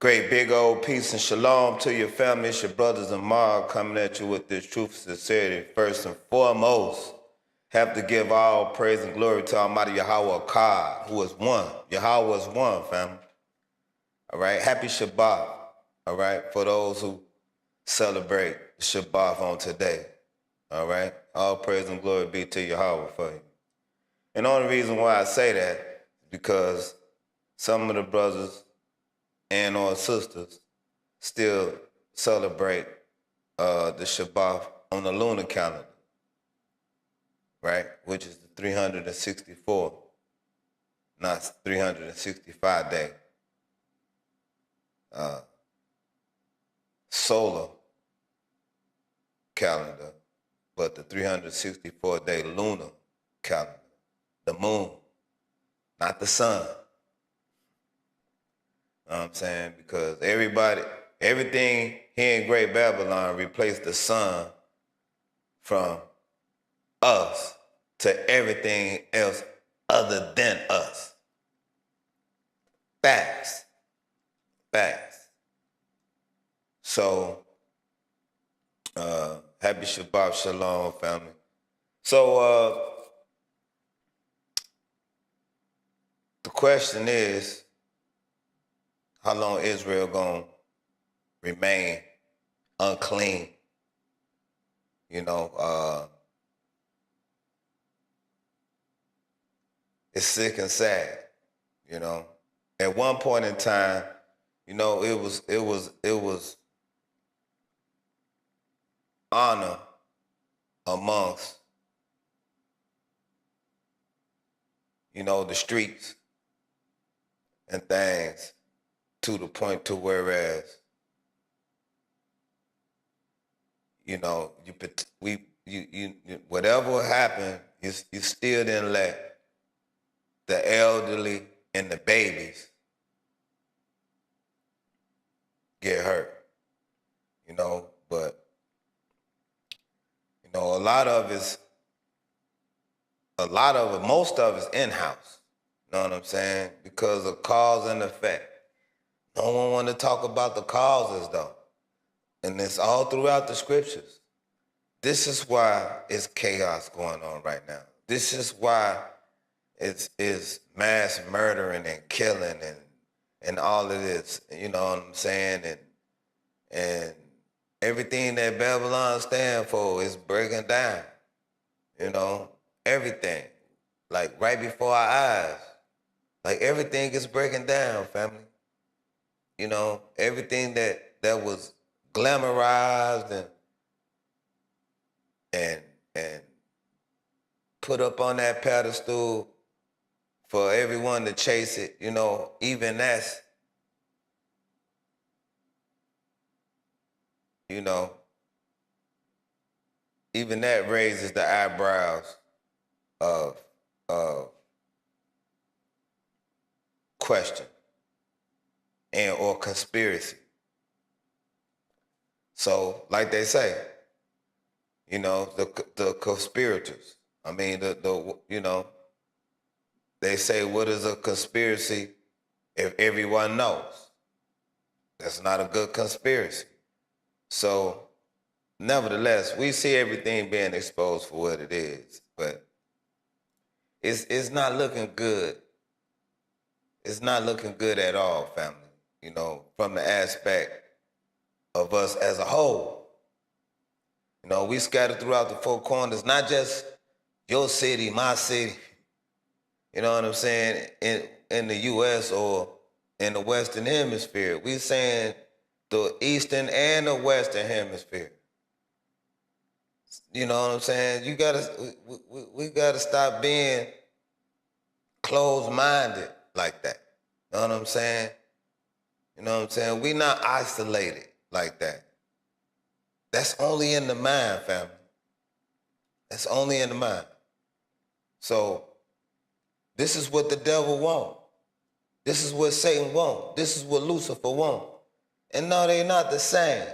Great big old peace and shalom to your family. It's your brothers and Mar coming at you with this truth and sincerity. First and foremost, have to give all praise and glory to Almighty Yahweh Akkad, who is one. Yahweh is one, family. All right, happy Shabbat. All right, for those who celebrate Shabbat on today. All right, all praise and glory be to Yahweh for you. And the only reason why I say that is because some of the brothers and or sisters still celebrate the Shabbat on the lunar calendar, right? Which is the 364, not 365 day solar calendar, but the 364 day lunar calendar, the moon, not the sun. You know what I'm saying? Because everything here in Great Babylon replaced the sun from us to everything else other than us. Facts. So, happy Shabbat Shalom, family. So, the question is, how long Israel gonna remain unclean? You know, it's sick and sad. You know, at one point in time, you know, it was honor amongst, you know, the streets and things, to the point to whereas, you know, whatever happened, you still didn't let the elderly and the babies get hurt, you know. But, you know, most of it's in-house, you know what I'm saying? Because of cause and effect. No one want to talk about the causes, though. And it's all throughout the scriptures. This is why it's chaos going on right now. This is why it's mass murdering and killing and all of this, you know what I'm saying? And everything that Babylon stands for is breaking down, you know, everything. Like right before our eyes. Like everything is breaking down, family. You know, everything that was glamorized and put up on that pedestal for everyone to chase it, you know, even that's, you know, even that raises the eyebrows of question and or conspiracy. So, like they say, you know, the conspirators. I mean, the you know, they say, what is a conspiracy if everyone knows? That's not a good conspiracy. So, nevertheless, we see everything being exposed for what it is, but it's not looking good. It's not looking good at all, family. You know, from the aspect of us as a whole. You know, we scattered throughout the four corners, not just your city, my city, you know what I'm saying, in the U.S. or in the Western Hemisphere. We saying the Eastern and the Western Hemisphere. You know what I'm saying? We gotta stop being closed-minded like that. You know what I'm saying? You know what I'm saying? We not isolated like that. That's only in the mind, family. That's only in the mind. So, this is what the devil wants. This is what Satan wants. This is what Lucifer wants. And no, they're not the same.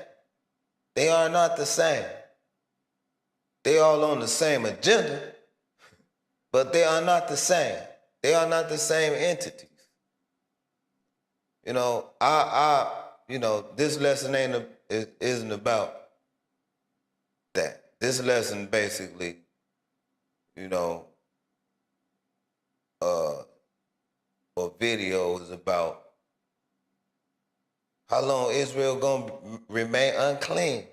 They are not the same. They all on the same agenda, but they are not the same. They are not the same entities. this lesson isn't about that. This lesson basically, or video is about how long Israel gonna remain unclean.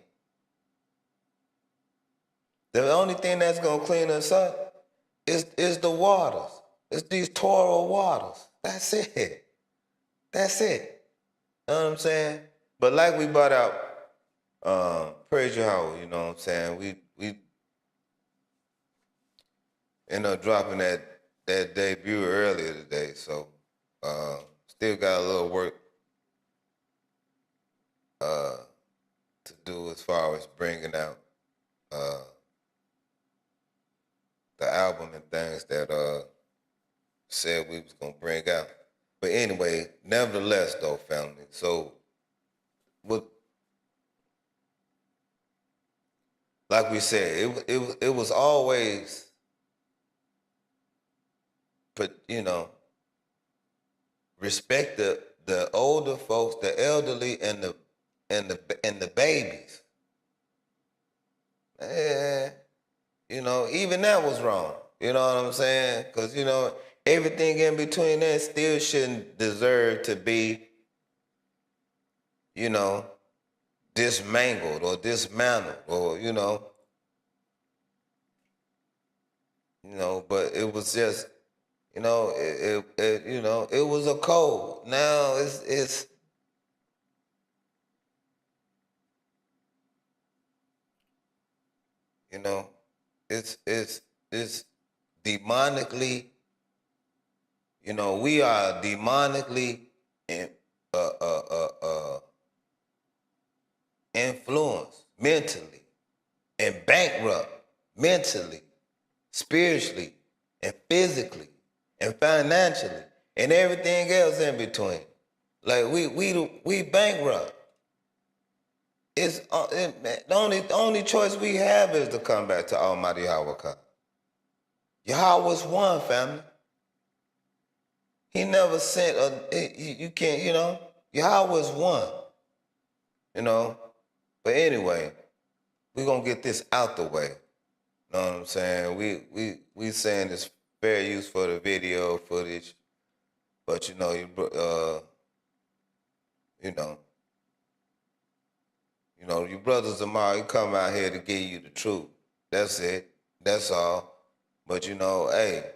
The only thing that's gonna clean us up is the waters. It's these Torah waters. That's it. That's it. You know what I'm saying? But like we brought out, praise Yahweh, you know what I'm saying? We ended up dropping that debut earlier today, so still got a little work to do as far as bringing out the album and things that said we was gonna bring out. But anyway, nevertheless though, family, so like we said, it was always, but respect the older folks, the elderly, and the babies. Even that was wrong. You know what I'm saying? Because everything in between that still shouldn't deserve to be, dismangled or dismantled, or but it was just, it was a code. Now it's it's demonically, we are demonically influenced mentally and bankrupt mentally, spiritually, and physically, and financially, and everything else in between. Like we bankrupt. It's the only choice we have is to come back to Almighty Yahweh. Yahweh's one, family. He never sent you can't, Yahweh's one. But anyway, we're gonna get this out the way. You know what I'm saying? We saying it's fair use for the video footage, but your brother Zamar, he come out here to give you the truth. That's it. That's all. But hey,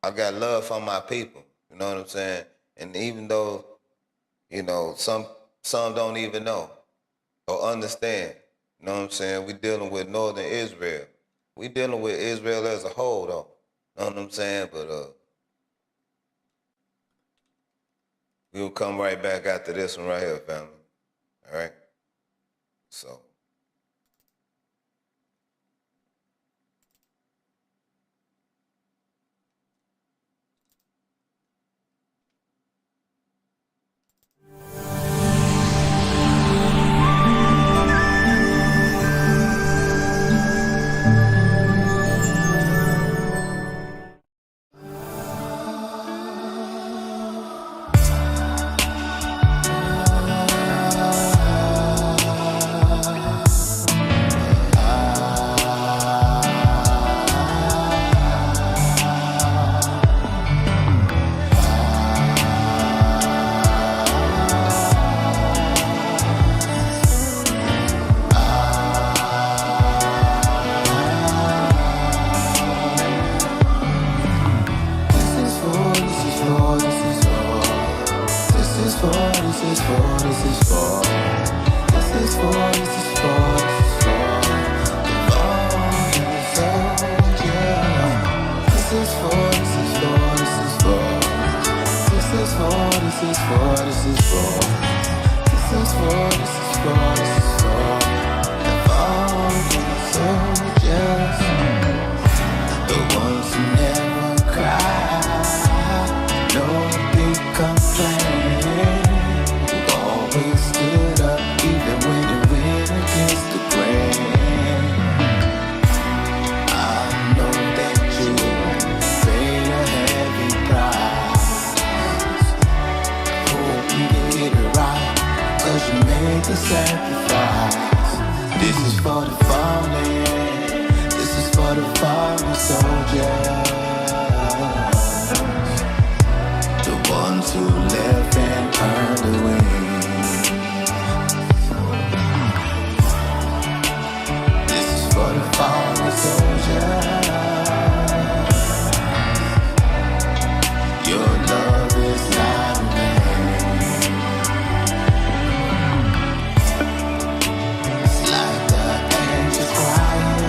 I got love for my people. You know what I'm saying? And even though, some don't even know or understand. You know what I'm saying? We dealing with Northern Israel. We dealing with Israel as a whole, though. You know what I'm saying? But we'll come right back after this one right here, family. All right? So. soldiers, the ones who live and earn the wings. This is for the fallen soldiers. Your love is not in vain. It's like the angels crying.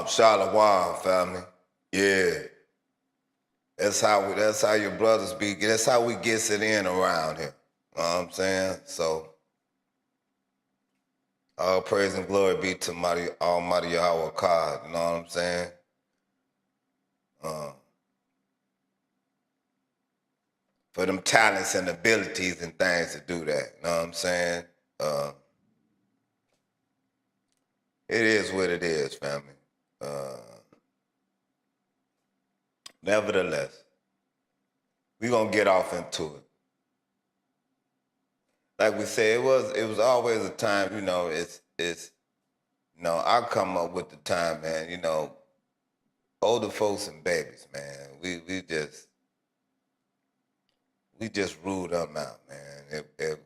Shalom, family. Yeah. That's how your brothers be. That's how we gets it in around here. You know what I'm saying? So, all praise and glory be to Almighty Yahweh God. You know what I'm saying? For them talents and abilities and things to do that. You know what I'm saying? It is what it is, family. Nevertheless, we're gonna get off into it. Like we said, it was always a time, it's I come up with the time, man, older folks and babies, man. We just rule them out, man. If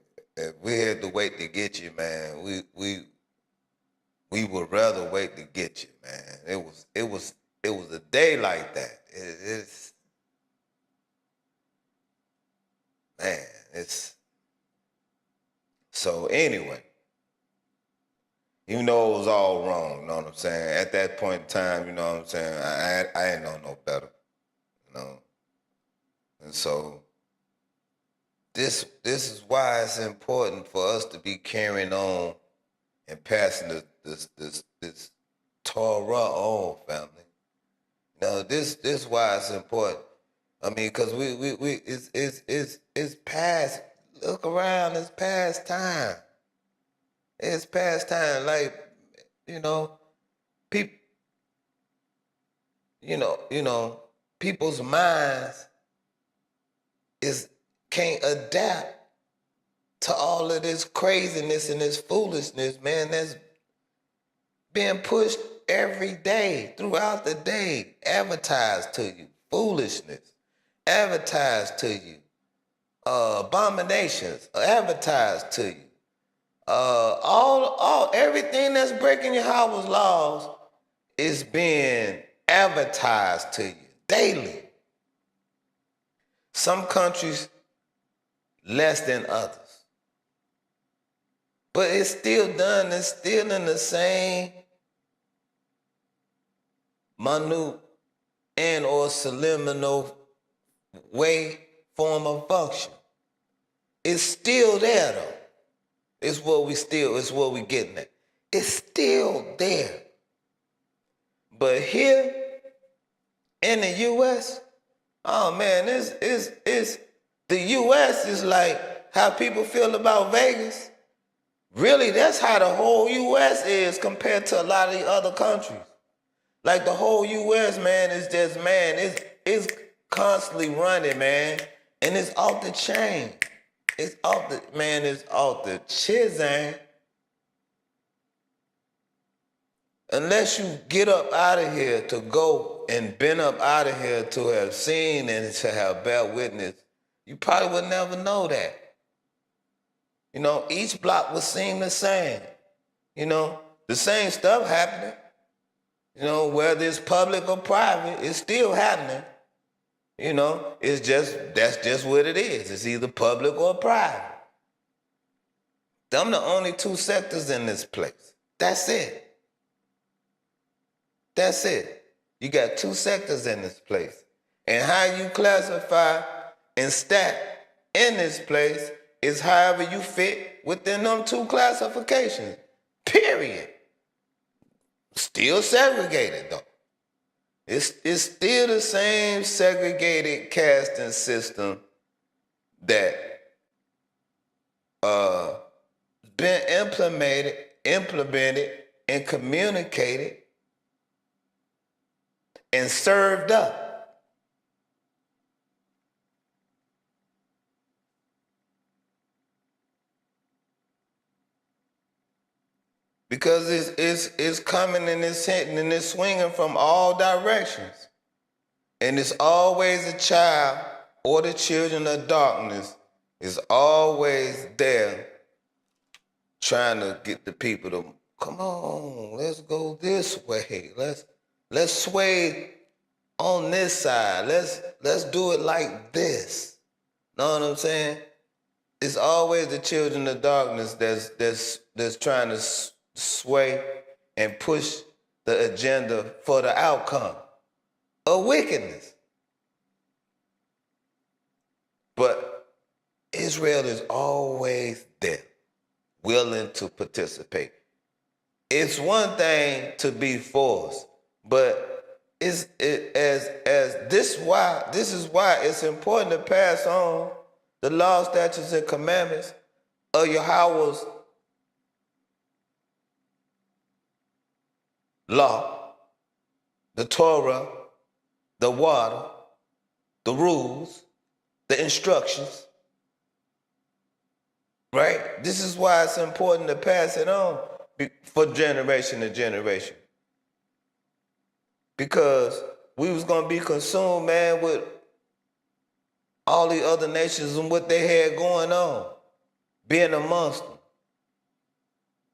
we had to wait to get you, man, we would rather wait to get you, man. It was a day like that. It's so anyway. Even though it was all wrong, you know what I'm saying? At that point in time, you know what I'm saying? I ain't know no better, you know? And so this is why it's important for us to be carrying on and passing this Torah on, family. You know, this is why it's important. I mean, because it's past. Look around, it's past time. It's past time. Like, you know, people, people's minds can't adapt to all of this craziness and this foolishness, man, that's being pushed every day, throughout the day, advertised to you. Foolishness, advertised to you. Abominations, advertised to you. Everything that's breaking Yahweh's laws is being advertised to you daily. Some countries less than others. But it's still done, it's still in the same minute and or subliminal way, form, or function. It's still there though. It's what we getting at. It's still there. But here in the US, oh man, it's the US is like how people feel about Vegas. Really, that's how the whole US is compared to a lot of the other countries. Like the whole US, man, is just, man, it's constantly running, man. And it's off the chain. It's off the chisel. Unless you get up out of here to go and been up out of here to have seen and to have bear witness, you probably would never know that. You know, each block would seem the same. You know, the same stuff happening. You know, whether it's public or private, it's still happening. You know, that's just what it is. It's either public or private. Them the only two sectors in this place. That's it. That's it. You got two sectors in this place. And how you classify and stack in this place is however you fit within them two classifications. Period. Still segregated though. It's still the same segregated casting system that been implemented and communicated and served up. Because it's coming and it's hitting and it's swinging from all directions. And it's always a child or the children of darkness is always there trying to get the people to, come on, let's go this way. Let's sway on this side. Let's do it like this. Know what I'm saying? It's always the children of darkness that's trying to sway and push the agenda for the outcome of wickedness. But Israel is always there, willing to participate. It's one thing to be forced, but this is why it's important to pass on the law, statutes, and commandments of Yahweh's law, the Torah, the water, the rules, the instructions, right? This is why it's important to pass it on for generation to generation. Because we was going to be consumed, man, with all the other nations and what they had going on, being amongst them,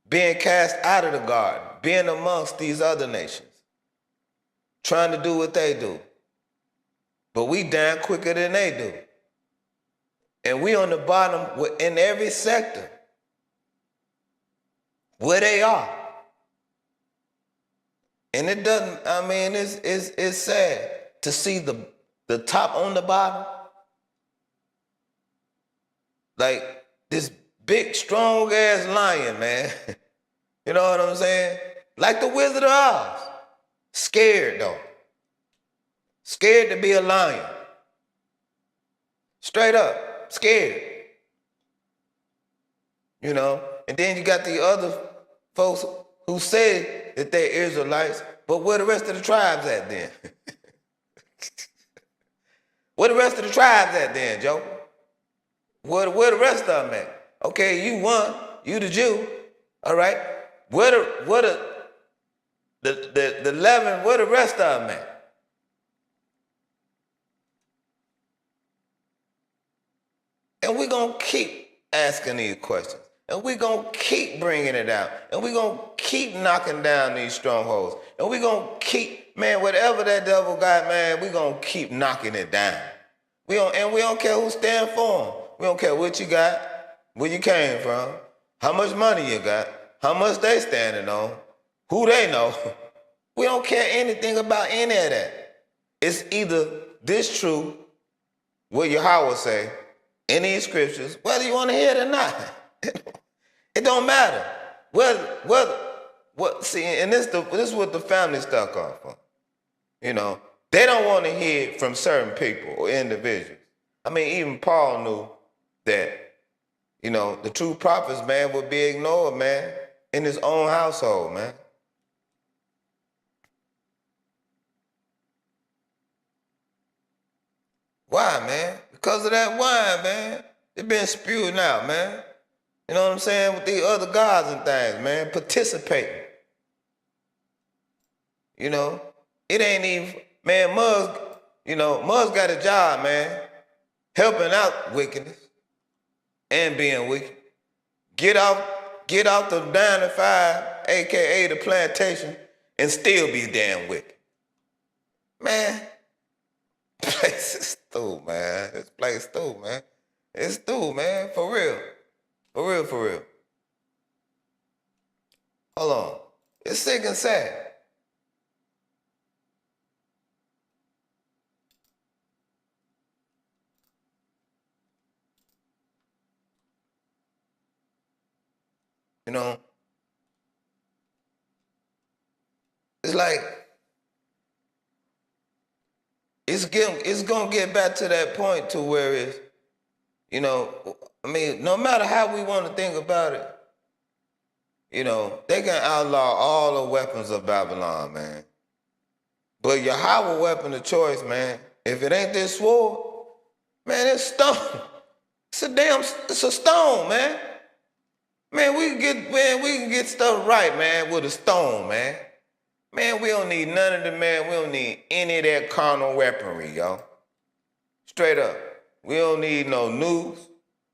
being cast out of the garden, being amongst these other nations, trying to do what they do. But we down quicker than they do. And we on the bottom in every sector where they are. And it doesn't, I mean, it's sad to see the top on the bottom. Like this big, strong ass lion, man. You know what I'm saying? Like the Wizard of Oz. Scared though. Scared to be a lion. Straight up, scared. You know? And then you got the other folks who say that they're Israelites, but where the rest of the tribes at then? Where the rest of the tribes at then, Joe? Where the rest of them at? Okay, you won, you the Jew, all right? Where the 11, where the rest of them at? And we're going to keep asking these questions. And we're going to keep bringing it out. And we're going to keep knocking down these strongholds. And we're going to keep, man, whatever that devil got, man, we're going to keep knocking it down. We don't care who stand for him. We don't care what you got, where you came from, how much money you got, how much they standing on, who they know. We don't care anything about any of that. It's either this true, what Yahweh say, in these scriptures, whether you want to hear it or not. It don't matter. See, and this is what the family stuck off on. You know, they don't want to hear it from certain people or individuals. I mean, even Paul knew that, you know, the true prophets, man, would be ignored, man, in his own household, man. Why, man? Because of that wine, man. It been spewing out, man. You know what I'm saying? With these other gods and things, man. Participating. You know? It ain't even, man, Muggs got a job, man. Helping out wickedness. And being wicked. Get off the 9 to 5, a.k.a. the plantation, and still be damn wicked. Man. Place is through, man. This place through, man. It's through, man. For real. For real, for real. Hold on. It's sick and sad. You know? It's like, it's gonna get back to that point to where it's, you know, I mean, no matter how we want to think about it, you know, they can outlaw all the weapons of Babylon, man. But Yahweh weapon of choice, man, if it ain't this sword, man, it's stone. It's a stone, man. Man, we can get stuff right, man, with a stone, man. Man, we don't need none of the, man, we don't need any of that carnal weaponry, y'all. Straight up. We don't need no nukes.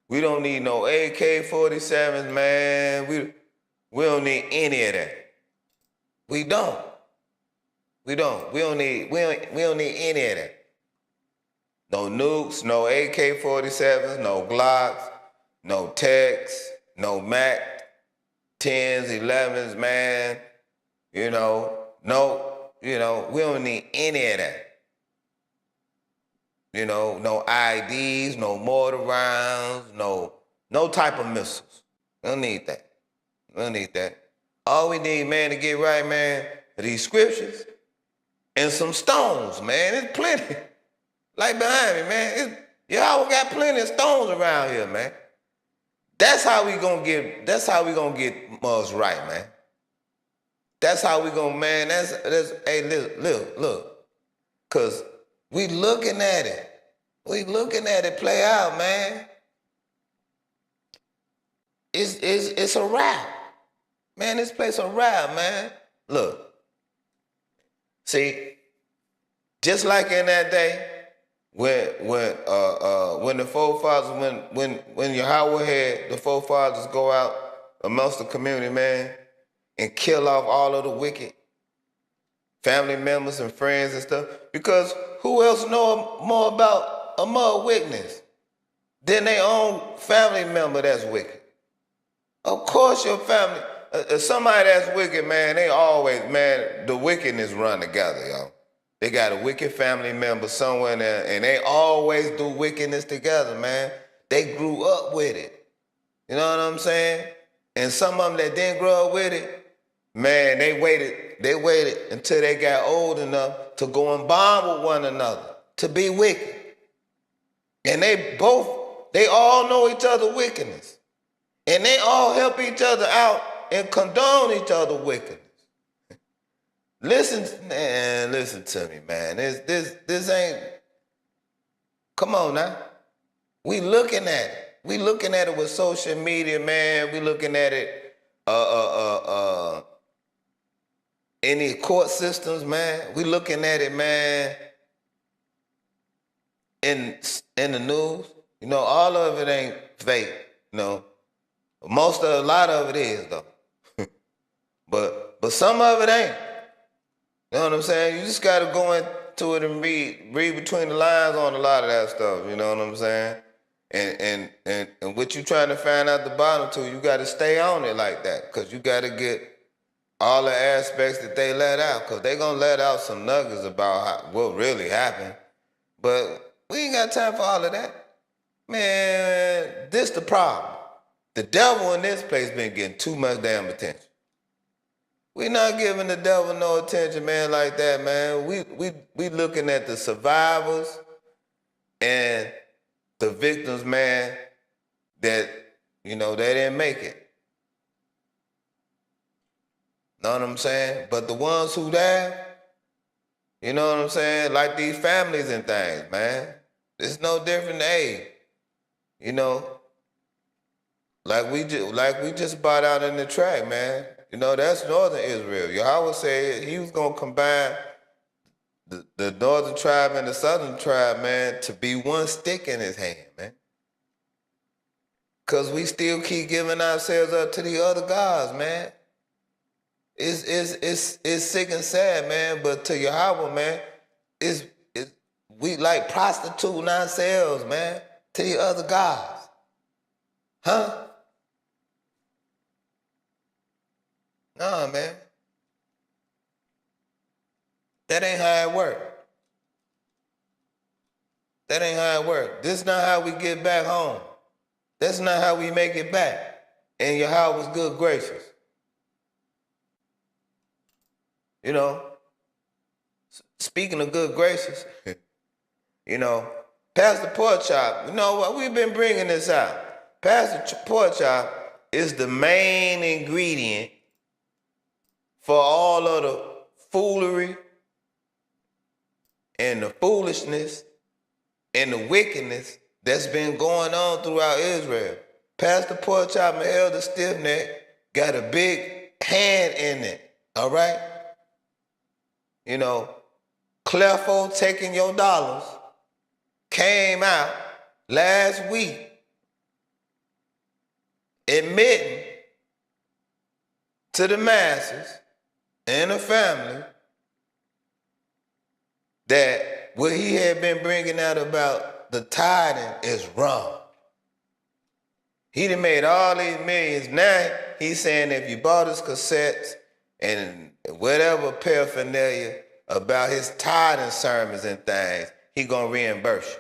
We don't need no AK-47s, man. We don't need any of that. We don't. We don't need any of that. No nukes, no AK-47s, no Glocks, no Techs, no Mac 10s, 11s, man. You know, we don't need any of that. You know, no IDs, no mortar rounds, no type of missiles. We don't need that. We don't need that. All we need, man, to get right, man, are these scriptures and some stones, man. There's plenty. Like behind me, man. Y'all got plenty of stones around here, man. That's how we gonna get us right, man. That's how we gonna, man, hey, look. Cause we looking at it. We looking at it play out, man. It's a wrap. Man, this place a wrap, man. Look. See, just like in that day, when the forefathers, when Yahweh had the forefathers go out amongst the community, man, and kill off all of the wicked family members and friends and stuff, because who else know more about a mud wickedness than their own family member that's wicked? Of course your family, Somebody that's wicked, man, they always, man, the wickedness run together, yo. They got a wicked family member somewhere there, and they always do wickedness together, man. They grew up with it. You know what I'm saying? And some of them that didn't grow up with it, man, they waited until they got old enough to go and bond with one another, to be wicked. And they all know each other's wickedness. And they all help each other out and condone each other's wickedness. Listen to me, man. This ain't, come on now. We looking at it. We looking at it with social media, man. We looking at it in the court systems, man. We looking at it, man, in the news. You know, all of it ain't fake, you know. A lot of it is, though. but some of it ain't. You know what I'm saying? You just gotta go into it and read between the lines on a lot of that stuff. You know what I'm saying? And what you trying to find out the bottom to, you gotta stay on it like that, cause you gotta get all the aspects that they let out, cause they gonna let out some nuggets about what really happened. But we ain't got time for all of that, man. This the problem. The devil in this place been getting too much damn attention. We not giving the devil no attention, man, like that, man. We looking at the survivors and the victims, man, that, you know, they didn't make it. Know what I'm saying? But the ones who died, you know what I'm saying? Like these families and things, man. It's no different than, hey, you know, like we just bought out in the track, man. You know, that's northern Israel. Yahweh said he was going to combine the northern tribe and the southern tribe, man, to be one stick in his hand, man. Because we still keep giving ourselves up to the other gods, man. It's sick and sad, man, but to Yahweh, man, we like prostituting ourselves, man, to the other gods. Huh? Nah, man. That ain't how it work. That ain't how it work. This is not how we get back home. That's not how we make it back. And Yahweh's good gracious. You know, speaking of good gracious, you know, Pastor Pork Chop, you know what, we've been bringing this out. Pastor Pork Chop is the main ingredient for all of the foolery and the foolishness and the wickedness that's been going on throughout Israel. Pastor Pork Chop and Elder Stiffneck got a big hand in it, all right? You know, Clefo taking your dollars came out last week admitting to the masses and the family that what he had been bringing out about the tithing is wrong. He done made all these millions. Now he's saying if you bought his cassettes and whatever paraphernalia about his tithing sermons and things, he gonna reimburse you.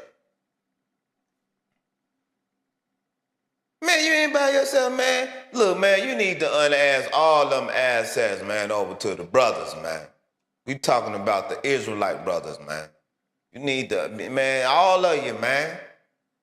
Man, you ain't by yourself, man. Look, man, you need to unask all them assets, man, over to the brothers, man. We talking about the Israelite brothers, man. You need to, man, all of you, man.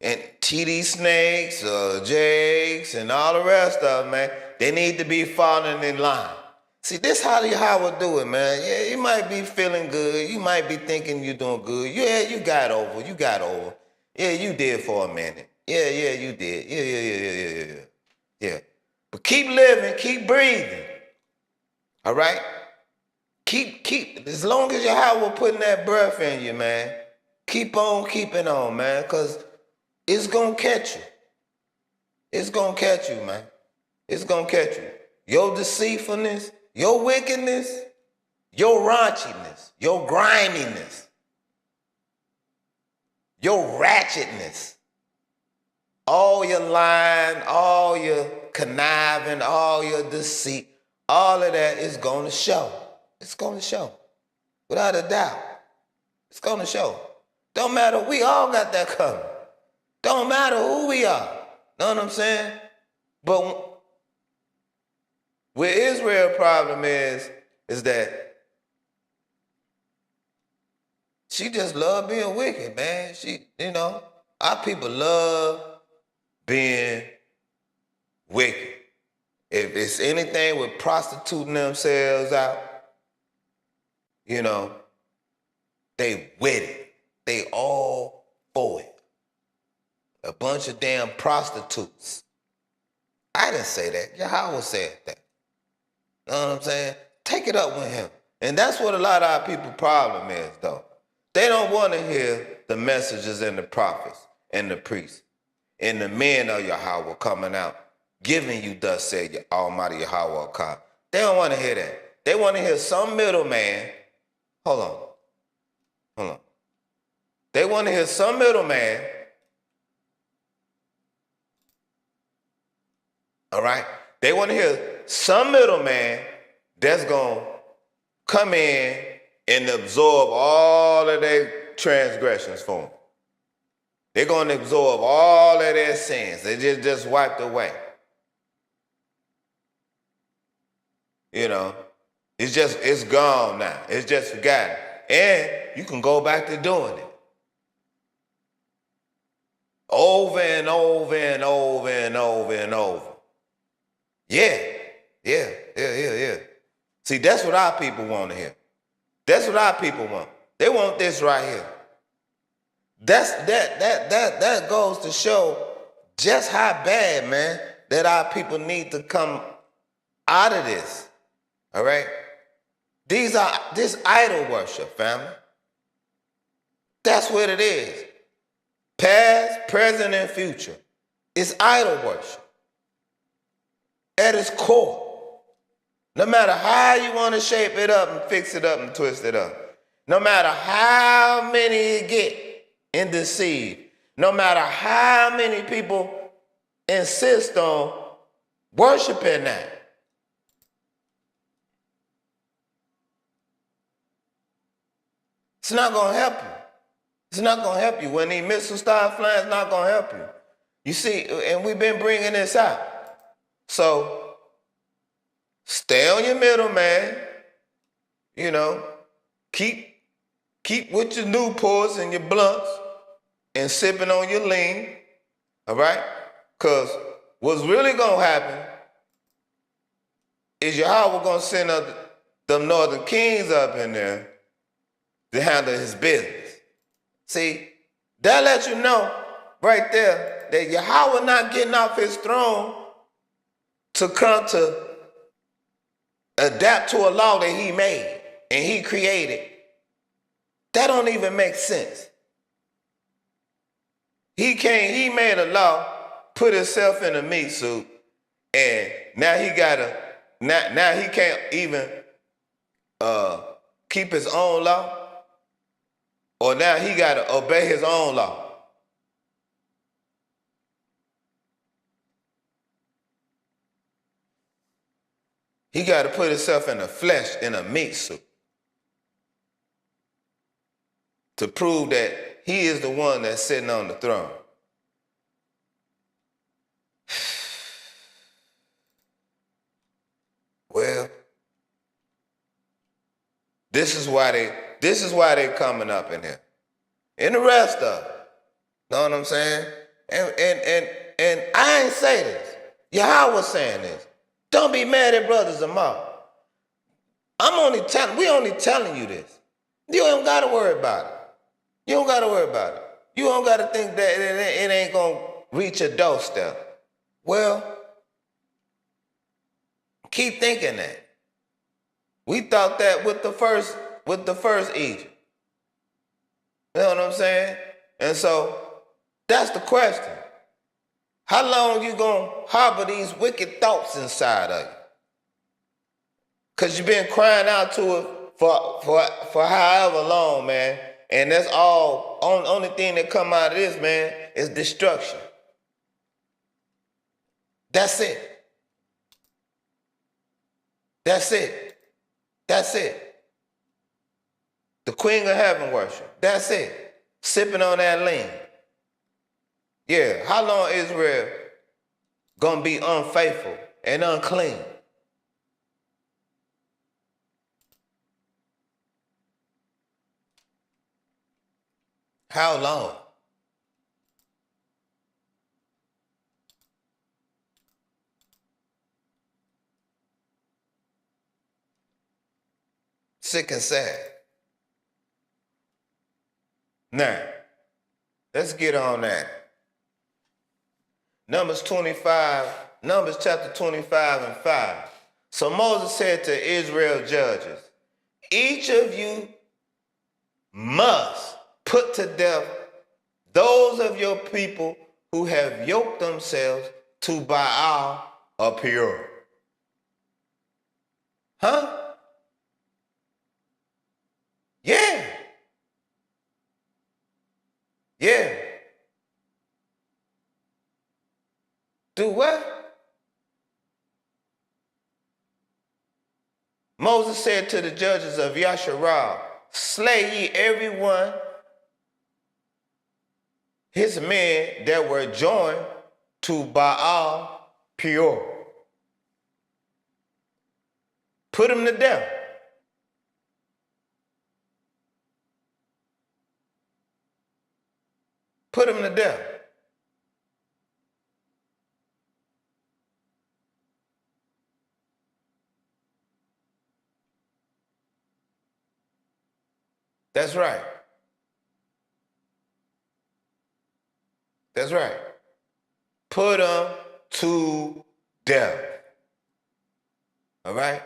And TD Snakes, Jakes, and all the rest of them, man, they need to be falling in line. See, this how Yahweh do it, man. Yeah, you might be feeling good. You might be thinking you're doing good. Yeah, you got over. Yeah, you did for a minute. Yeah, you did. Yeah. But keep living, keep breathing. All right? Keep, as long as Yahweh putting that breath in you, man, keep on keeping on, man, because it's going to catch you. It's going to catch you, man. It's going to catch you. Your deceitfulness, your wickedness, your raunchiness, your griminess, your ratchetness, all your lying, all your conniving, all your deceit, all of that is going to show. It's going to show. Without a doubt. It's going to show. Don't matter. We all got that coming. Don't matter who we are. Know what I'm saying? But where Israel's problem is that she just love being wicked, man. Our people love being wicked. If it's anything with prostituting themselves out, they with it. They all for it. A bunch of damn prostitutes. I didn't say that. Yahweh said that. You know what I'm saying? Take it up with him. And that's what a lot of our people's problem is, though. They don't want to hear the messages and the prophets and the priests and the men of Yahweh coming out, giving you thus said your Almighty Yahweh God. They don't want to hear that. They want to hear some middleman. Hold on. They want to hear some middleman. All right? They want to hear some middleman that's going to come in and absorb all of their transgressions for them. They're going to absorb all of their sins. They just wiped away. It's gone now. It's just forgotten. And you can go back to doing it. Over and over and over and over and over. Yeah. See, that's what our people want to hear. That's what our people want. They want this right here. That goes to show just how bad, man, that our people need to come out of this. All right? This idol worship, family. That's what it is. Past, present, and future. It's idol worship. At its core. No matter how you want to shape it up and fix it up and twist it up. No matter how many you get and deceive. No matter how many people insist on worshiping that. It's not going to help you. It's not going to help you. When these missiles start flying, it's not going to help you. You see, and we've been bringing this out. So, stay on your middle, man. Keep with your Newports and your blunts and sipping on your lean. All right? Because what's really going to happen is Yahweh going to send them northern kings up in there to handle his business. See, that lets you know right there that Yahweh not getting off his throne to come to adapt to a law that he made and he created. That don't even make sense. He made a law, put himself in a meat suit, and now he can't even keep his own law. Or now he got to obey his own law. He got to put himself in the flesh, in a meat suit. To prove that he is the one that's sitting on the throne. Well, this is why they coming up in here. And the rest of it. Know what I'm saying? And I ain't say this. Yahweh saying this. Don't be mad at Brother Zamar. We only telling you this. You don't gotta worry about it. You don't gotta think that it ain't gonna reach a doorstep. Well, keep thinking that. We thought that with the first Egypt. You know what I'm saying? And so that's the question. How long you gonna harbor these wicked thoughts inside of you? Cause you've been crying out to it for however long, man. And that's all. Only thing that come out of this, man, is destruction. That's it. That's it. That's it. The Queen of Heaven worship. That's it. Sipping on that lean. Yeah, how long Israel gonna be unfaithful and unclean? How long? Sick and sad. Now, let's get on that. Numbers chapter 25 and 5. So Moses said to Israel judges, each of you must put to death those of your people who have yoked themselves to Baal or Peor. Huh? Yeah. Yeah. Do what? Moses said to the judges of Yasharal, slay ye every one his men that were joined to Baal Peor. Put them to death. Put them to death. That's right. That's right. Put them to death. All right?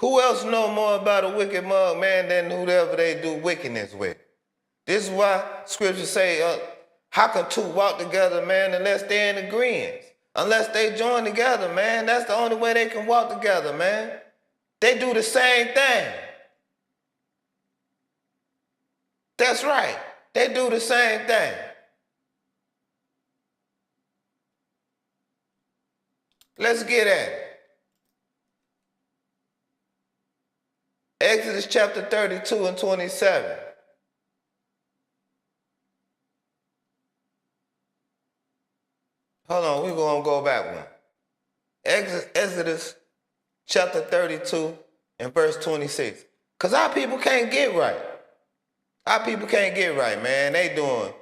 Who else know more about a wicked mug, man, than whoever they do wickedness with? This is why scriptures say, how can two walk together, man, unless they're in agreement? Unless they join together, man. That's the only way they can walk together, man. They do the same thing. That's right. They do the same thing. Let's get at it. Exodus chapter 32 and 27. Hold on, we're going to go back one. Exodus chapter 32 and verse 26. Because our people can't get right. Our people can't get right, man. They doing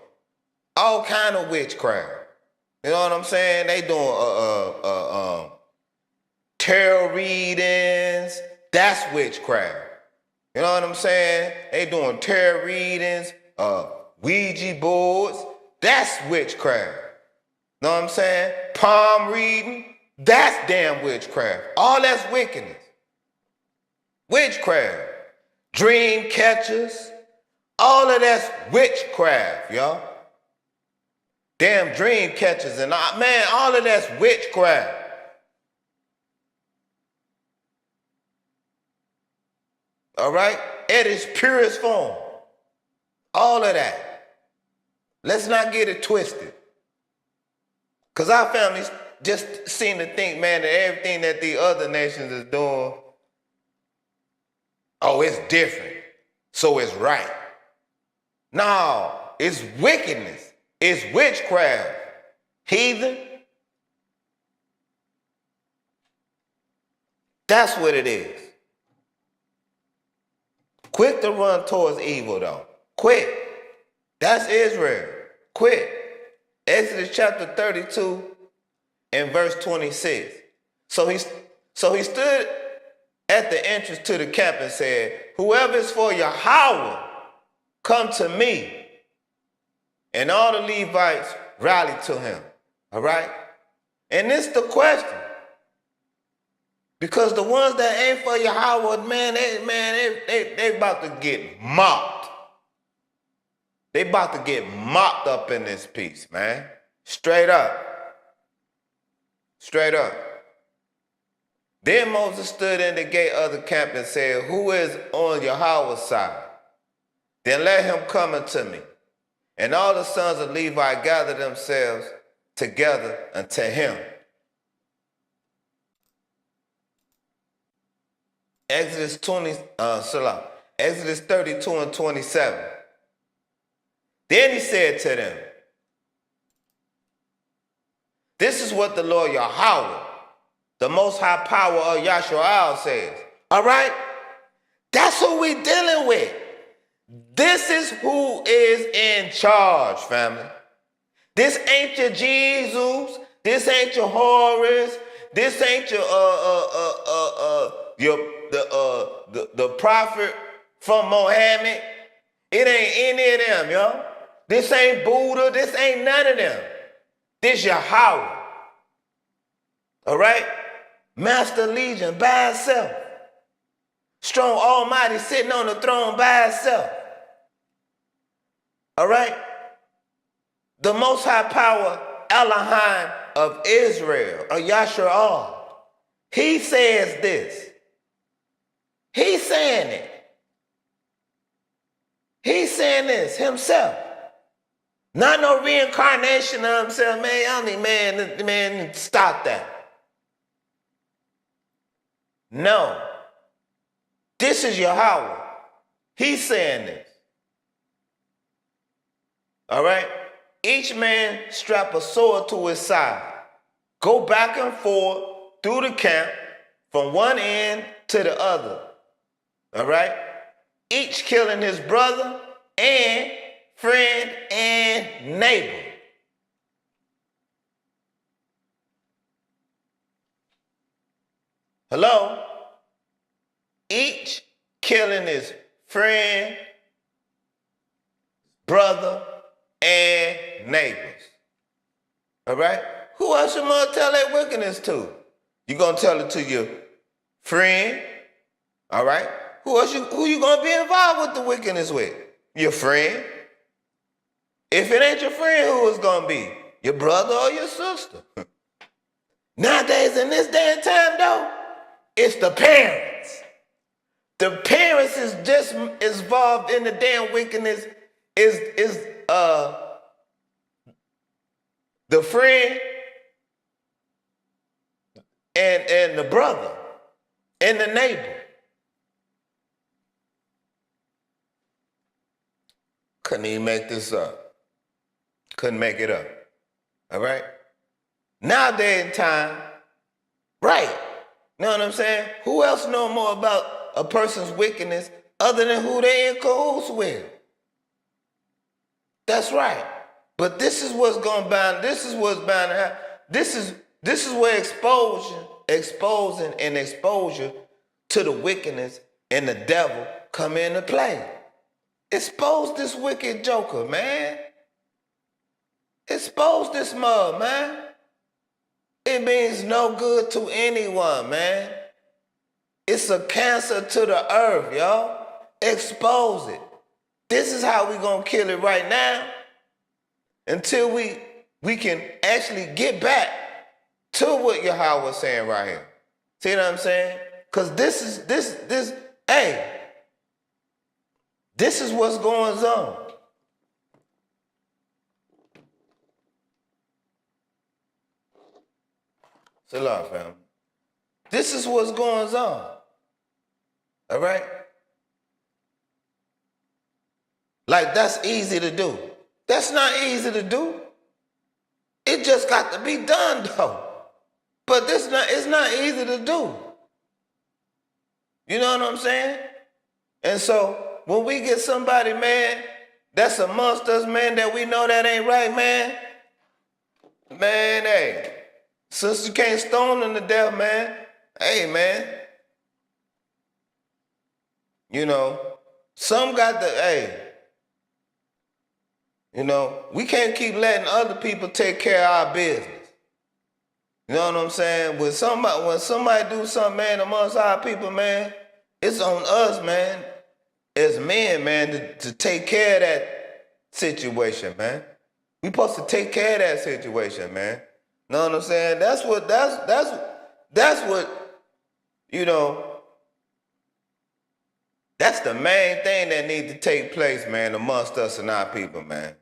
all kind of witchcraft. You know what I'm saying? They doing tarot readings. That's witchcraft. You know what I'm saying? They doing tarot readings, Ouija boards. That's witchcraft. Know what I'm saying? Palm reading. That's damn witchcraft. All that's wickedness. Witchcraft. Dream catchers. All of that's witchcraft, y'all. Damn dream catchers and man, all of that's witchcraft. All right? At its purest form. All of that. Let's not get it twisted. Because our families just seem to think, man, that everything that the other nations is doing, oh, it's different. So it's right. No, it's wickedness. It's witchcraft. Heathen. That's what it is. Quit to run towards evil, though. Quit. That's Israel. Quit. Exodus chapter 32 and verse 26. So he stood at the entrance to the camp and said, whoever is for Yahweh, come to me. And all the Levites rallied to him. All right? And this is the question. Because the ones that ain't for Yahweh, man, they about to get mocked. They about to get mocked up in this piece, man. Straight up. Straight up. Then Moses stood in the gate of the camp and said, who is on Yahweh's side? Then let him come unto me. And all the sons of Levi gathered themselves together unto him. Exodus 32 and 27. Then he said to them, this is what the Lord Yahweh, the Most High Power of Yasharal says. All right? That's who we dealing with. This is who is in charge, family. This ain't your Jesus. This ain't your Horus. This ain't your the prophet from Mohammed. It ain't any of them, yo. This ain't Buddha. This ain't none of them. This Yahweh. All right? Master Legion by itself. Strong Almighty sitting on the throne by itself. All right? The Most High Power, Elohim of Israel, or Yasharal. He says this. He's saying it. He's saying this himself. Not no reincarnation of himself, man. I don't need, man, stop that. No. This is Yahweh. He's saying this. All right? Each man strap a sword to his side. Go back and forth through the camp from one end to the other. All right? Each killing his brother and friend and neighbor. Hello? Each killing his friend, brother, and neighbors. All right? Who else you gonna tell that wickedness to? You gonna tell it to your friend? All right? Who you gonna be involved with the wickedness with? Your friend? If it ain't your friend, who is gonna be? Your brother or your sister? Nowadays, in this day and time, though, it's the parents. The parents is just involved in the damn wickedness. Is the friend and the brother and the neighbor. Couldn't even make this up. Couldn't make it up. All right? Nowadays in time, right. You know what I'm saying? Who else know more about a person's wickedness other than who they in cahoots with? That's right. But this is what's going bound. This is what's bound to happen. This is where exposing and exposure to the wickedness and the devil come into play. Expose this wicked joker, man. Expose this mug, man. It means no good to anyone, man. It's a cancer to the earth, y'all. Expose it. This is how we gonna kill it right now until we can actually get back to what Yahweh was saying right here. See what I'm saying? Because this is what's going on. Salam, fam. This is what's going on. All right? Like, that's easy to do. That's not easy to do. It just got to be done, though. But it's not easy to do. You know what I'm saying? And so, when we get somebody, man, that's amongst us, man, that we know that ain't right, man, hey, since you can't stone them to death, man, hey, man, you know, some got the, hey, you know, we can't keep letting other people take care of our business. You know what I'm saying? When somebody do something, man, amongst our people, man, it's on us, man, as men, man, to take care of that situation, man. We supposed to take care of that situation, man. Know what I'm saying? That's what, you know, that's the main thing that needs to take place, man, amongst us and our people, man.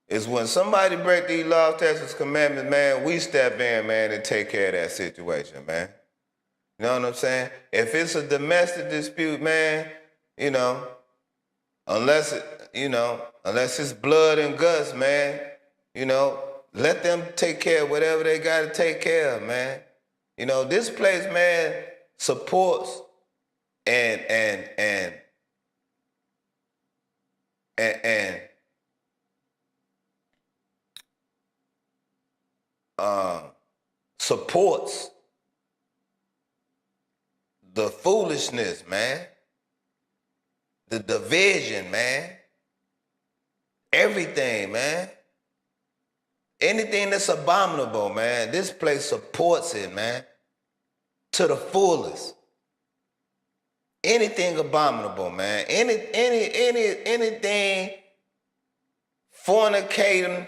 Is when somebody break these laws, statutes, commandments, man, we step in, man, and take care of that situation, man. You know what I'm saying? If it's a domestic dispute, man, you know, unless it's blood and guts, man, let them take care of whatever they got to take care of, man. This place, man, supports and supports the foolishness, man, the division, man, everything, man. Anything that's abominable, man, this place supports it, man, to the fullest. Anything abominable, man, anything fornicating,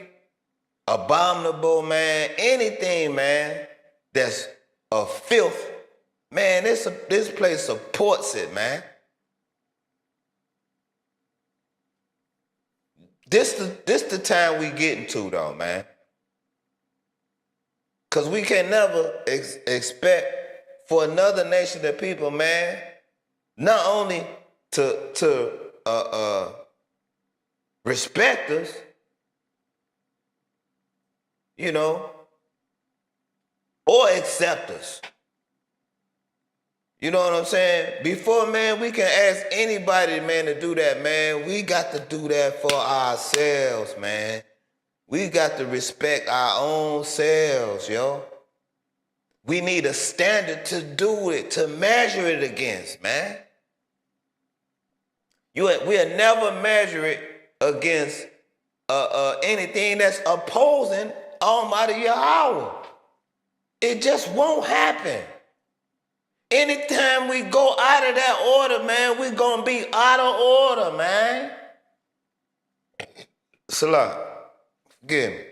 abominable, man, anything, man, that's of filth, man, this place supports it, man. This the time we getting to, though, man. Because we can never expect for another nation of people, man, not only to respect us, or accept us. You know what I'm saying? Before, man, we can ask anybody, man, to do that, man. We got to do that for ourselves, man. We got to respect our own selves, yo. We need a standard to do it, to measure it against, man. We'll never measure it against anything that's opposing Almighty Yahweh. It just won't happen. Anytime we go out of that order, man, we're going to be out of order, man. Salah, forgive me.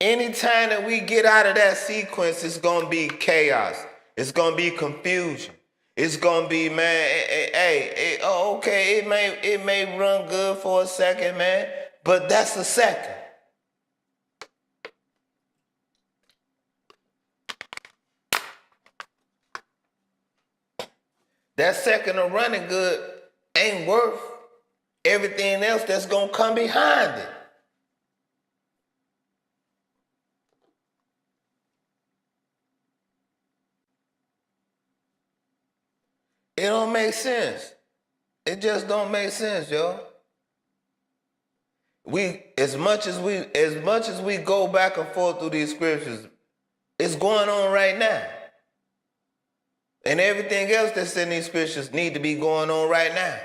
Anytime that we get out of that sequence, it's going to be chaos. It's going to be confusion. It's going to be, man, okay, it may run good for a second, man, but that's a second. That second of running good ain't worth everything else that's going to come behind it. It don't make sense. It just don't make sense, yo. As much as we go back and forth through these scriptures, it's going on right now. And everything else that's in these scriptures need to be going on right now.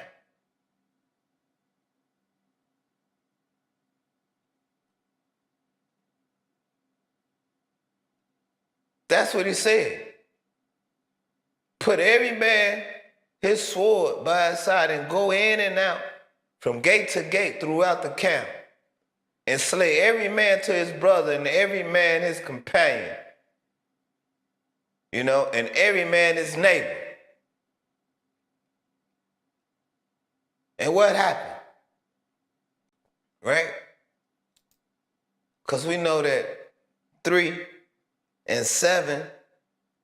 That's what he said. Put every man his sword by his side and go in and out from gate to gate throughout the camp and slay every man to his brother and every man his companion, and every man his neighbor. And what happened? Right? Because we know that 3 and 7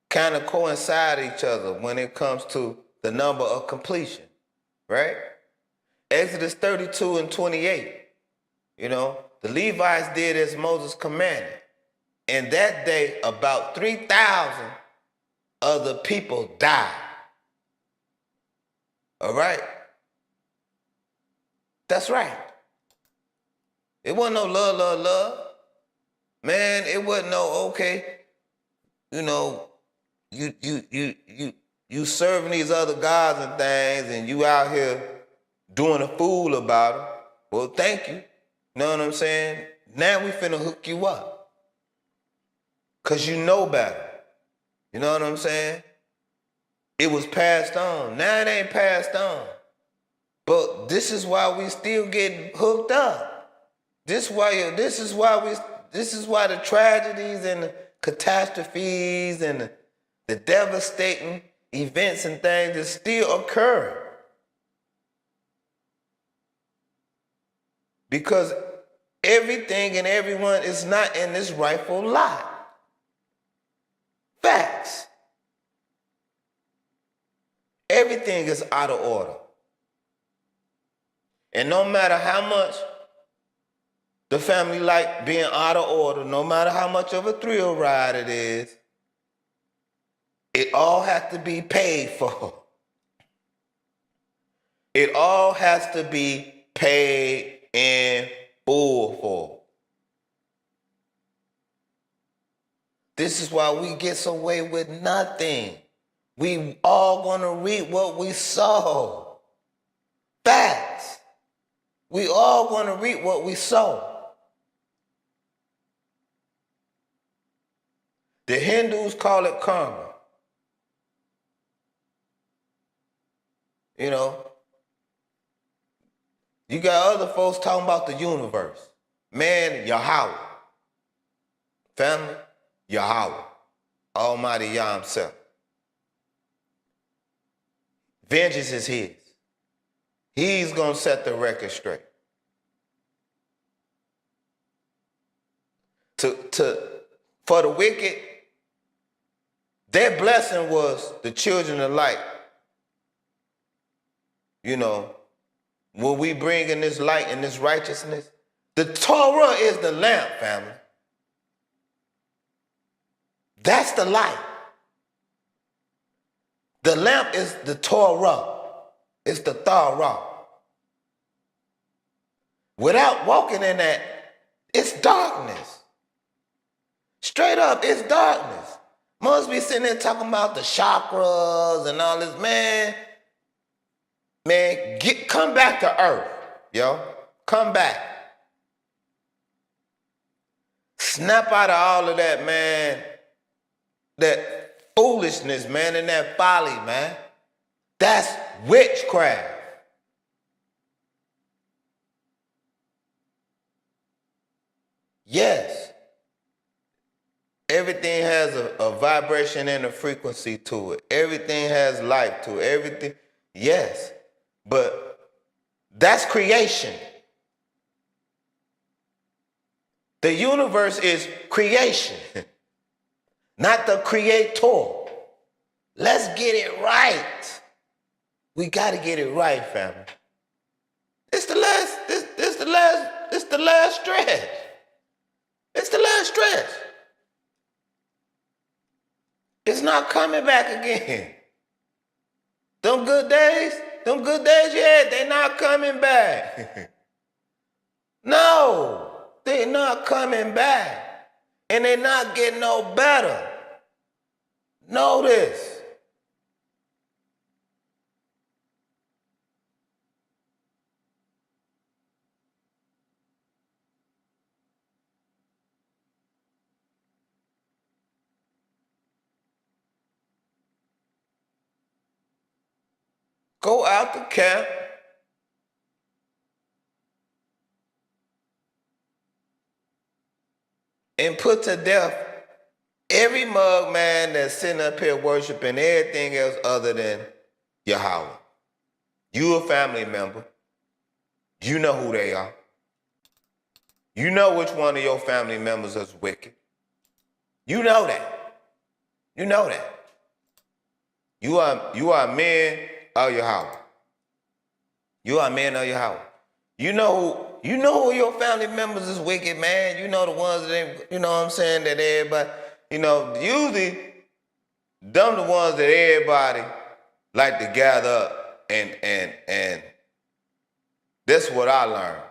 kind of coincide each other when it comes to the number of completion, right? Exodus 32 and 28, the Levites did as Moses commanded. And that day, about 3,000 of the people died. All right? That's right. It wasn't no love. Man, it wasn't no, okay, you serving these other gods and things, and you out here doing a fool about them. Well, thank you. You know what I'm saying? Now we finna hook you up. Because you know better. You know what I'm saying? It was passed on. Now it ain't passed on. But this is why we still getting hooked up. This is why the tragedies and the catastrophes and the devastating events and things that still occur. Because everything and everyone is not in this rightful lot. Facts. everything is out of order. And no matter how much the family like being out of order, no matter how much of a thrill ride it is, it all has to be paid for. It all has to be paid in full for. This is why we get away with nothing. We all gonna reap what we sow. Facts. We all gonna reap what we sow. The Hindus call it karma. You know, you got other folks talking about the universe. Man, Yahweh. Family, Yahweh. Almighty Yah himself. Vengeance is his. He's going to set the record straight. For the wicked, their blessing was the children of light. You know, when we bring in this light and this righteousness, the Torah is the lamp, family. That's the light. The lamp is the Torah. It's the Torah. Without walking in that, it's darkness. Straight up, it's darkness. Must be sitting there talking about the chakras and all this, man. Man, come back to earth, yo. Come back. Snap out of all of that, man. That foolishness, man, and that folly, man. That's witchcraft. Yes. Everything has a vibration and a frequency to it. Everything has life to it. Everything, yes. But that's creation. The universe is creation, not the creator. Let's get it right. We got to get it right, family. It's the last stretch. It's the last stretch. It's not coming back again. Them good days you had, they not coming back. No, they're not coming back. And they're not getting no better. Know this. Go out the camp and put to death every mug man that's sitting up here worshiping everything else other than Yahweh. You a family member. You know who they are. You know which one of your family members is wicked. You know that. You know that. You are men of Yahweh. You are men of Yahweh. You know who your family members is wicked, man. You know the ones that, you know what I'm saying, that everybody, you know, usually them the ones that everybody like to gather up and that's what I learned.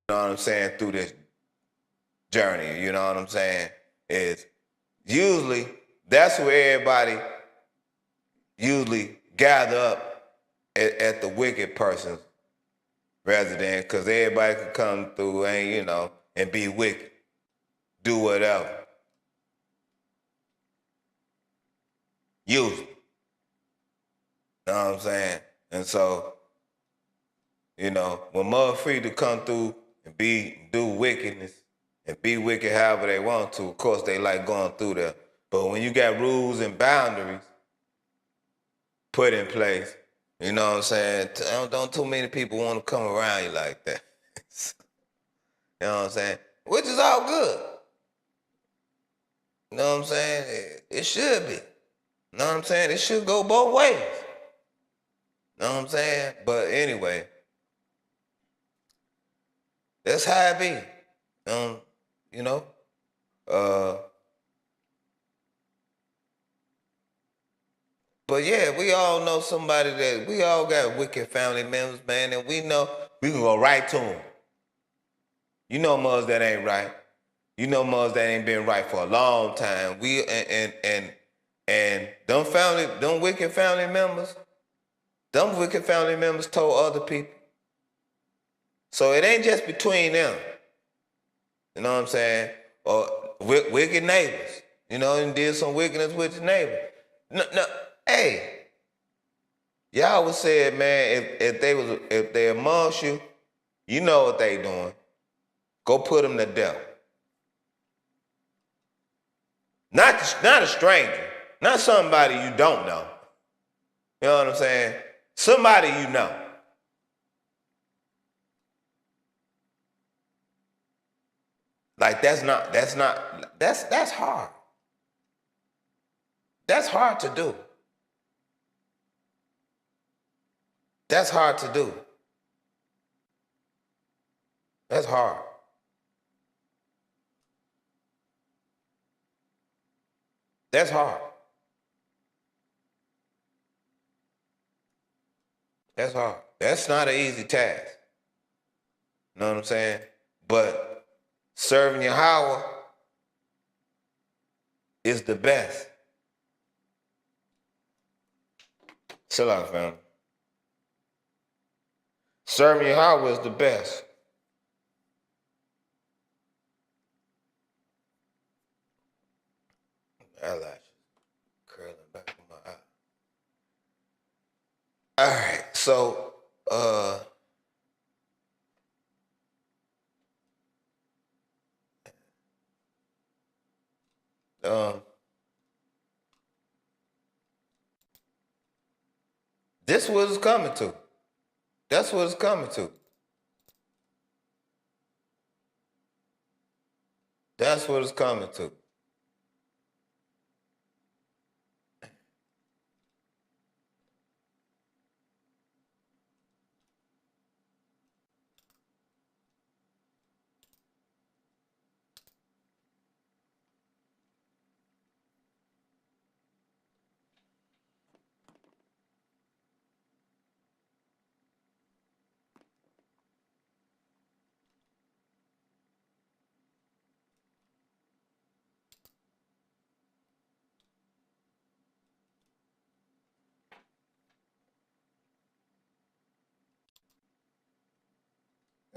You know what I'm saying, through this journey, you know what I'm saying, is usually that's where everybody usually gather up at the wicked person's rather than, because everybody can come through and, you know, and be wicked, do whatever. Usually. You know what I'm saying? And so, you know, when mother free to come through and do wickedness and be wicked however they want to, of course they like going through there. But when you got rules and boundaries put in place, you know what I'm saying, don't too many people want to come around you like that. You know what I'm saying? Which is all good. You know what I'm saying? It should be. Know what I'm saying? It should go both ways. Know what I'm saying? But anyway, that's how it be. You know? But yeah, we all know somebody that we all got wicked family members, man, and we know we can go right to them. You know mothers that ain't right. You know mothers that ain't been right for a long time. We and them wicked family members, told other people. So it ain't just between them. You know what I'm saying? Or wicked neighbors. You know, and did some wickedness with your neighbor. No, hey, y'all was said, man, if they amongst you, you know what they doing. Go put them to death. Not a stranger. Not somebody you don't know. You know what I'm saying? Somebody you know. Like that's hard. That's hard to do. That's hard to do. That's hard. That's hard. That's hard. That's not an easy task. You know what I'm saying? But serving Yahweh is the best. Chill out, fam. Serving Yahweh is the best. Eyelashes curling back in my eye. All right, so this what it's coming to. That's what it's coming to. That's what it's coming to.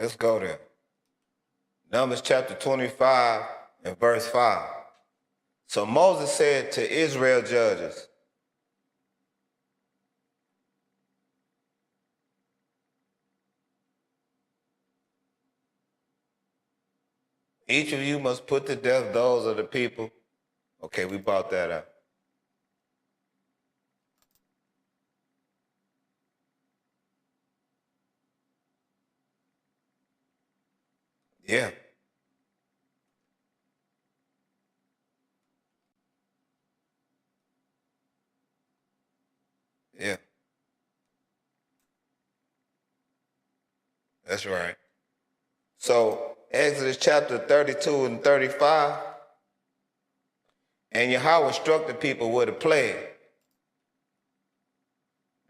Let's go there. Numbers chapter 25 and verse 5. So Moses said to Israel judges, each of you must put to death those of the people. Okay, we brought that up. Yeah. Yeah. That's right. So Exodus chapter 32 and 35, and Yahweh struck the people with a plague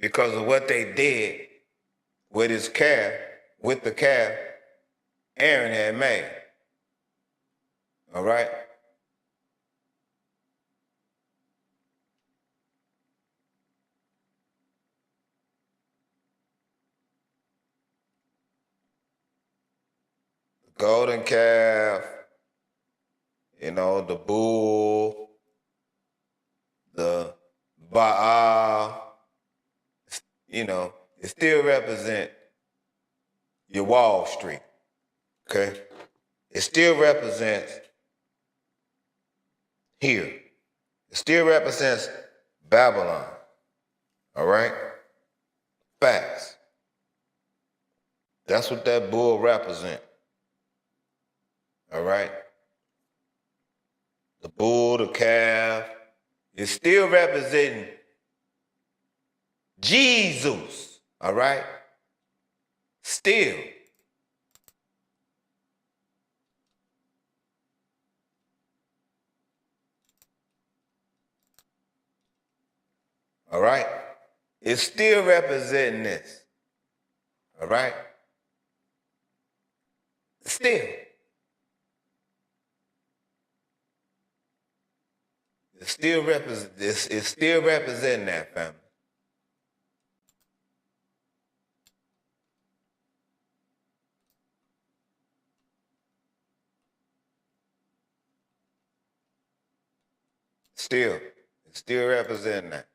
because of what they did with his calf, with the calf Aaron had made. All right? The golden calf, the bull, the Baal, it still represent your Wall Street. Okay? It still represents here. It still represents Babylon. All right? Facts. That's what that bull represents. All right? The bull, the calf, It's still representing Jesus, all right? Still. All right? It's still representing this, all right? Still. It's still representing that, family. It's still representing that.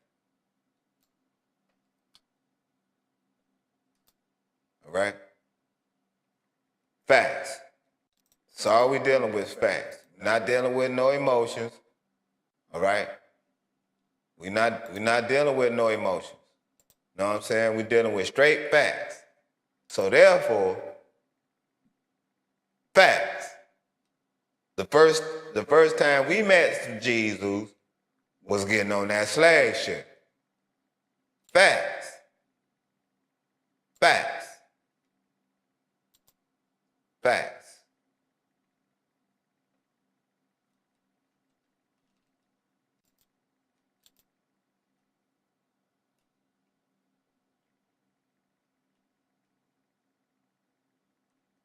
All right? Facts. So all we dealing with is facts. We're not dealing with no emotions. All right? We're not dealing with no emotions. You know what I'm saying? We're dealing with straight facts. So therefore, facts. The first time we met Jesus was getting on that slave ship. Facts. Facts. Facts.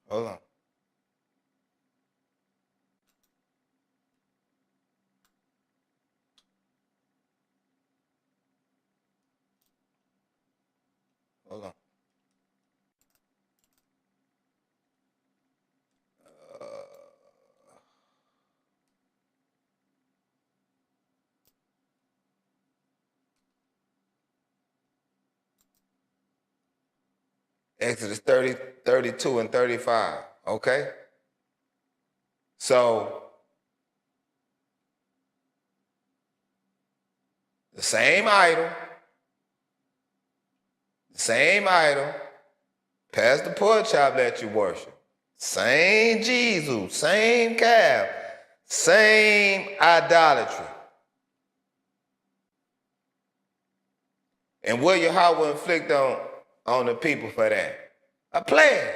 Hold on. Hold on. Exodus 30, 32, and 35. Okay? So, the same idol, past the pork chop that you worship, same Jesus, same calf, same idolatry. And will Yahweh inflict on the people for that? A plague.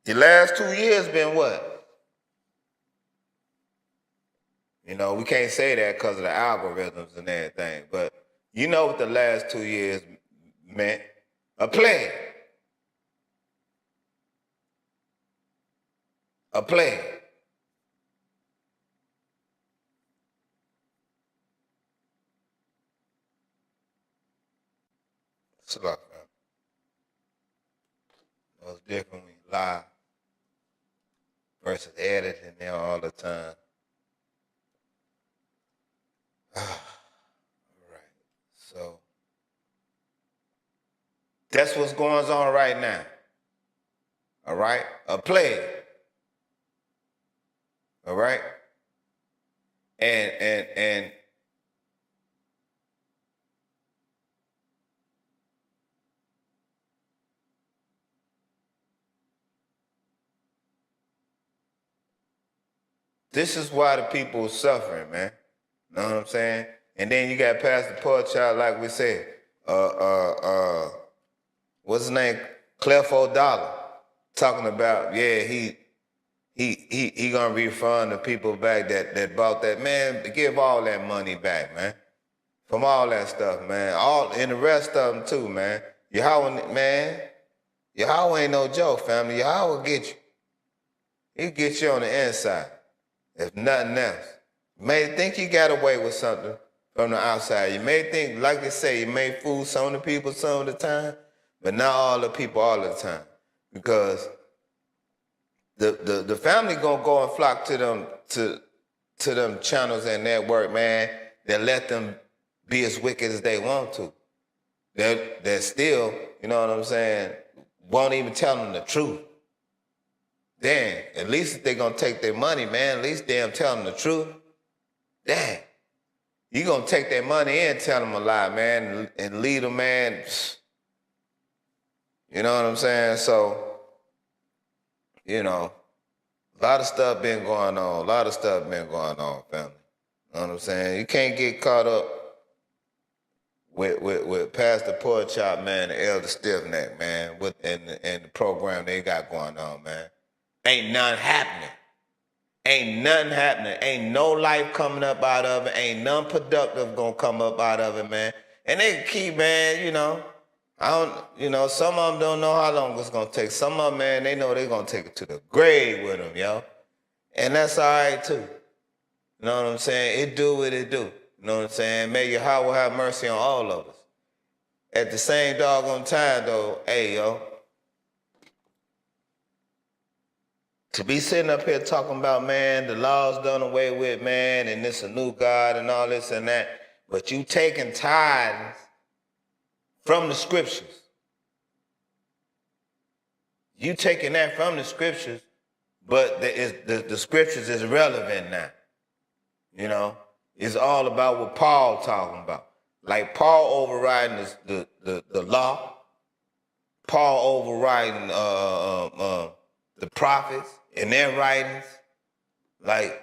The last 2 years been what? You know, we can't say that because of the algorithms and everything, but you know what the last 2 years meant? A plague. A plague. It's like that. It's different when you live versus editing there all the time. All right. So that's what's going on right now. All right? A plague. All right? And this is why the people are suffering, man. Know what I'm saying? And then you got Pastor Pork Chop, like we said, what's his name? Clef O'Dollar, talking about, yeah, he gonna refund the people back that bought that. Man, give all that money back, man. From all that stuff, man. All and the rest of them too, man. Yahweh, man. Yahweh ain't no joke, family. Yahweh get you. He get you on the inside, if nothing else. You may think you got away with something from the outside. You may think, like they say, you may fool some of the people some of the time, but not all the people all the time. Because the family gonna go and flock to them channels and network, man, that let them be as wicked as they want to. That still, you know what I'm saying, won't even tell them the truth. Damn, at least if they gonna take their money, man, at least damn tell them the truth. Damn. You gonna take their money and tell them a lie, man, and lead them, man. You know what I'm saying? So, you know, A lot of stuff been going on. A lot of stuff been going on, family. You know what I'm saying? You can't get caught up with Pastor Pork Chop, man, the Elder Stiffneck, man, and the program they got going on, man. Ain't nothing happening. Ain't nothing happening. Ain't no life coming up out of it. Ain't nothing productive gonna come up out of it, man. And they keep, man, some of them don't know how long it's gonna take. Some of them, man, they know they're gonna take it to the grave with them, yo. And that's all right too. You know what I'm saying? It do what it do. You know what I'm saying? May Yahweh have mercy on all of us. At the same doggone time, though, hey, yo, to be sitting up here talking about, man, the law's done away with, man, and this a new God and all this and that, but you taking tithes from the scriptures. You taking that from the scriptures, but the scriptures is relevant now. You know, it's all about what Paul talking about. Like Paul overriding the law, Paul overriding the prophets in their writings. Like,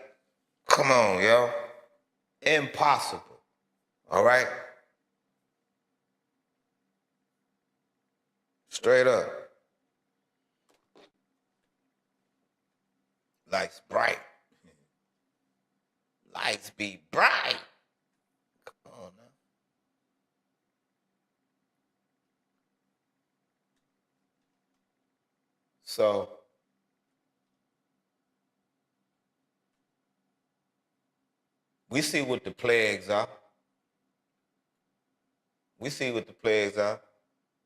come on, yo. Impossible. All right? Straight up. Lights bright. Lights be bright. Come on now. So, we see what the plagues are. We see what the plagues are.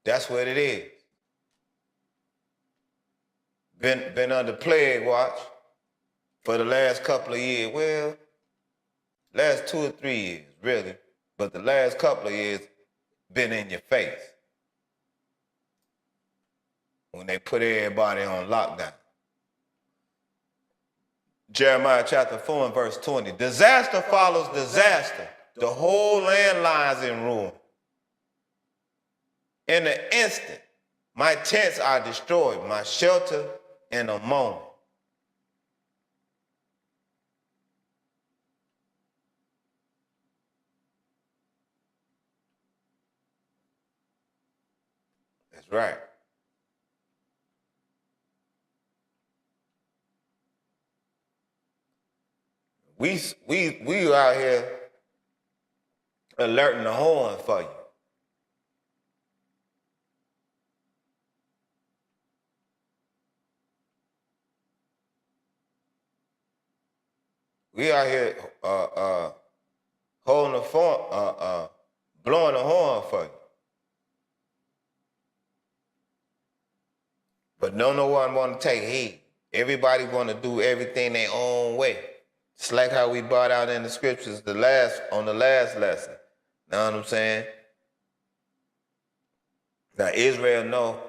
That's what it is. Been under plague watch for the last couple of years. Well, last 2 or 3 years, really. But the last couple of years been in your face. When they put everybody on lockdown. Jeremiah chapter 4 and verse 20. Disaster follows disaster. The whole land lies in ruin. In an instant, my tents are destroyed, my shelter in a moment. That's right. We out here alerting the horn for you. We out here holding the phone, blowing the horn for you. But no one want to take heed. Everybody want to do everything their own way. It's like how we brought out in the scriptures on the last lesson. Know what I'm saying? Now Israel know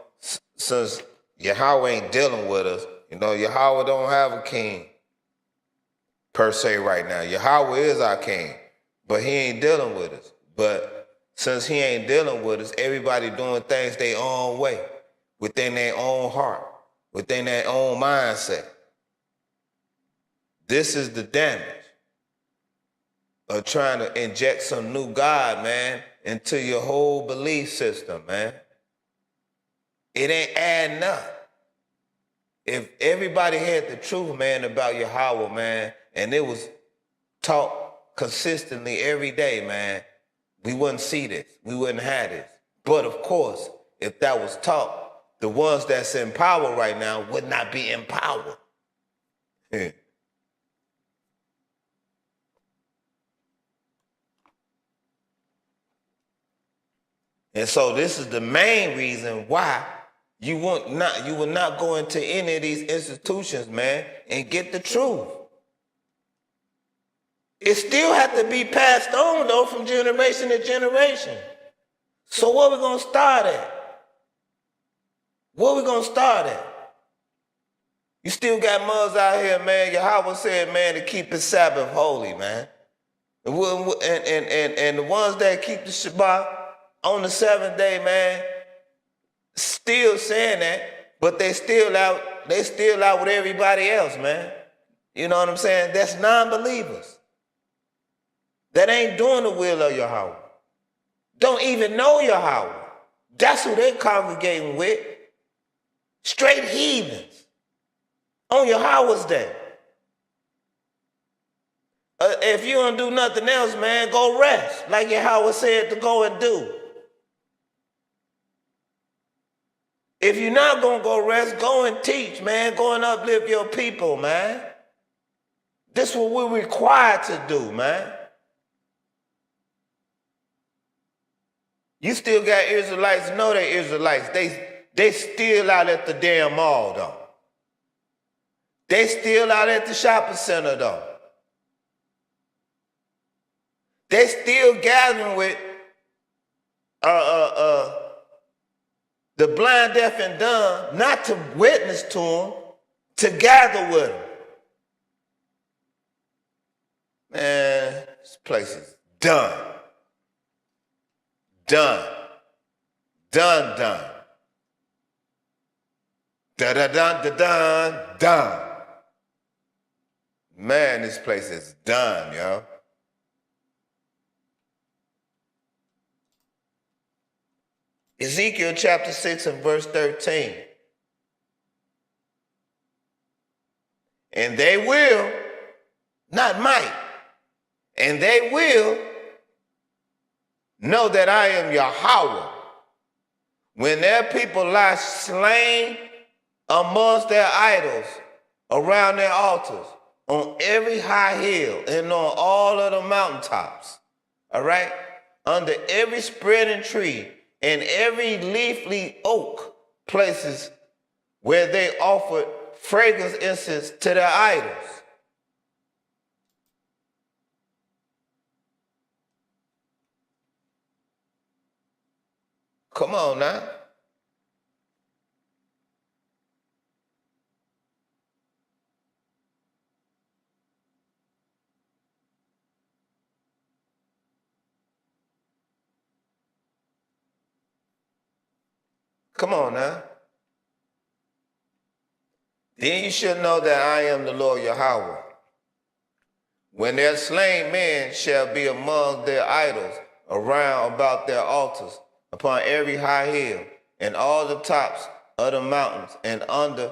since Yahweh ain't dealing with us, Yahweh don't have a king per se right now. Yahweh is our king, but he ain't dealing with us. But since he ain't dealing with us, everybody doing things their own way, within their own heart, within their own mindset. This is the damage of trying to inject some new God, man, into your whole belief system, man. It ain't adding up. If everybody had the truth, man, about Yahweh, man, and it was taught consistently every day, man, we wouldn't see this. We wouldn't have this. But of course, if that was taught, the ones that's in power right now would not be in power. And so this is the main reason why you will not go into any of these institutions, man, and get the truth. It still has to be passed on, though, from generation to generation. So where we going to start at? Where we going to start at? You still got mothers out here, man. Yahweh said, man, to keep his Sabbath holy, man. And the ones that keep the Shabbat on the 7th day, man, still saying that, but they still out They still out with everybody else, man. You know what I'm saying? That's non-believers. That ain't doing the will of Yahweh. Don't even know Yahweh. That's who they congregating with. Straight heathens. On Yahweh's day. If you don't do nothing else, man, go rest. Like Yahweh said to go and do. If you're not going to go rest, go and teach, man. Go and uplift your people, man. This is what we're required to do, man. You still got Israelites, know they Israelites. They still out at the damn mall, though. They still out at the shopping center, though. They still gathering with the blind, deaf, and dumb, not to witness to them, to gather with them. Man, this place is done. Done. Done, done. Da-da-dun-da-dun, done. Man, this place is done, yo. Ezekiel chapter 6 and verse 13. And they will, not might, and they will know that I am Yahweh when their people lie slain amongst their idols around their altars on every high hill and on all of the mountaintops, all right, under every spreading tree and every leafy oak, places where they offered fragrance incense to their idols. Come on now. Come on now. Then you should know that I am the Lord Yahweh. When their slain men shall be among their idols, around about their altars, upon every high hill, and all the tops of the mountains, and under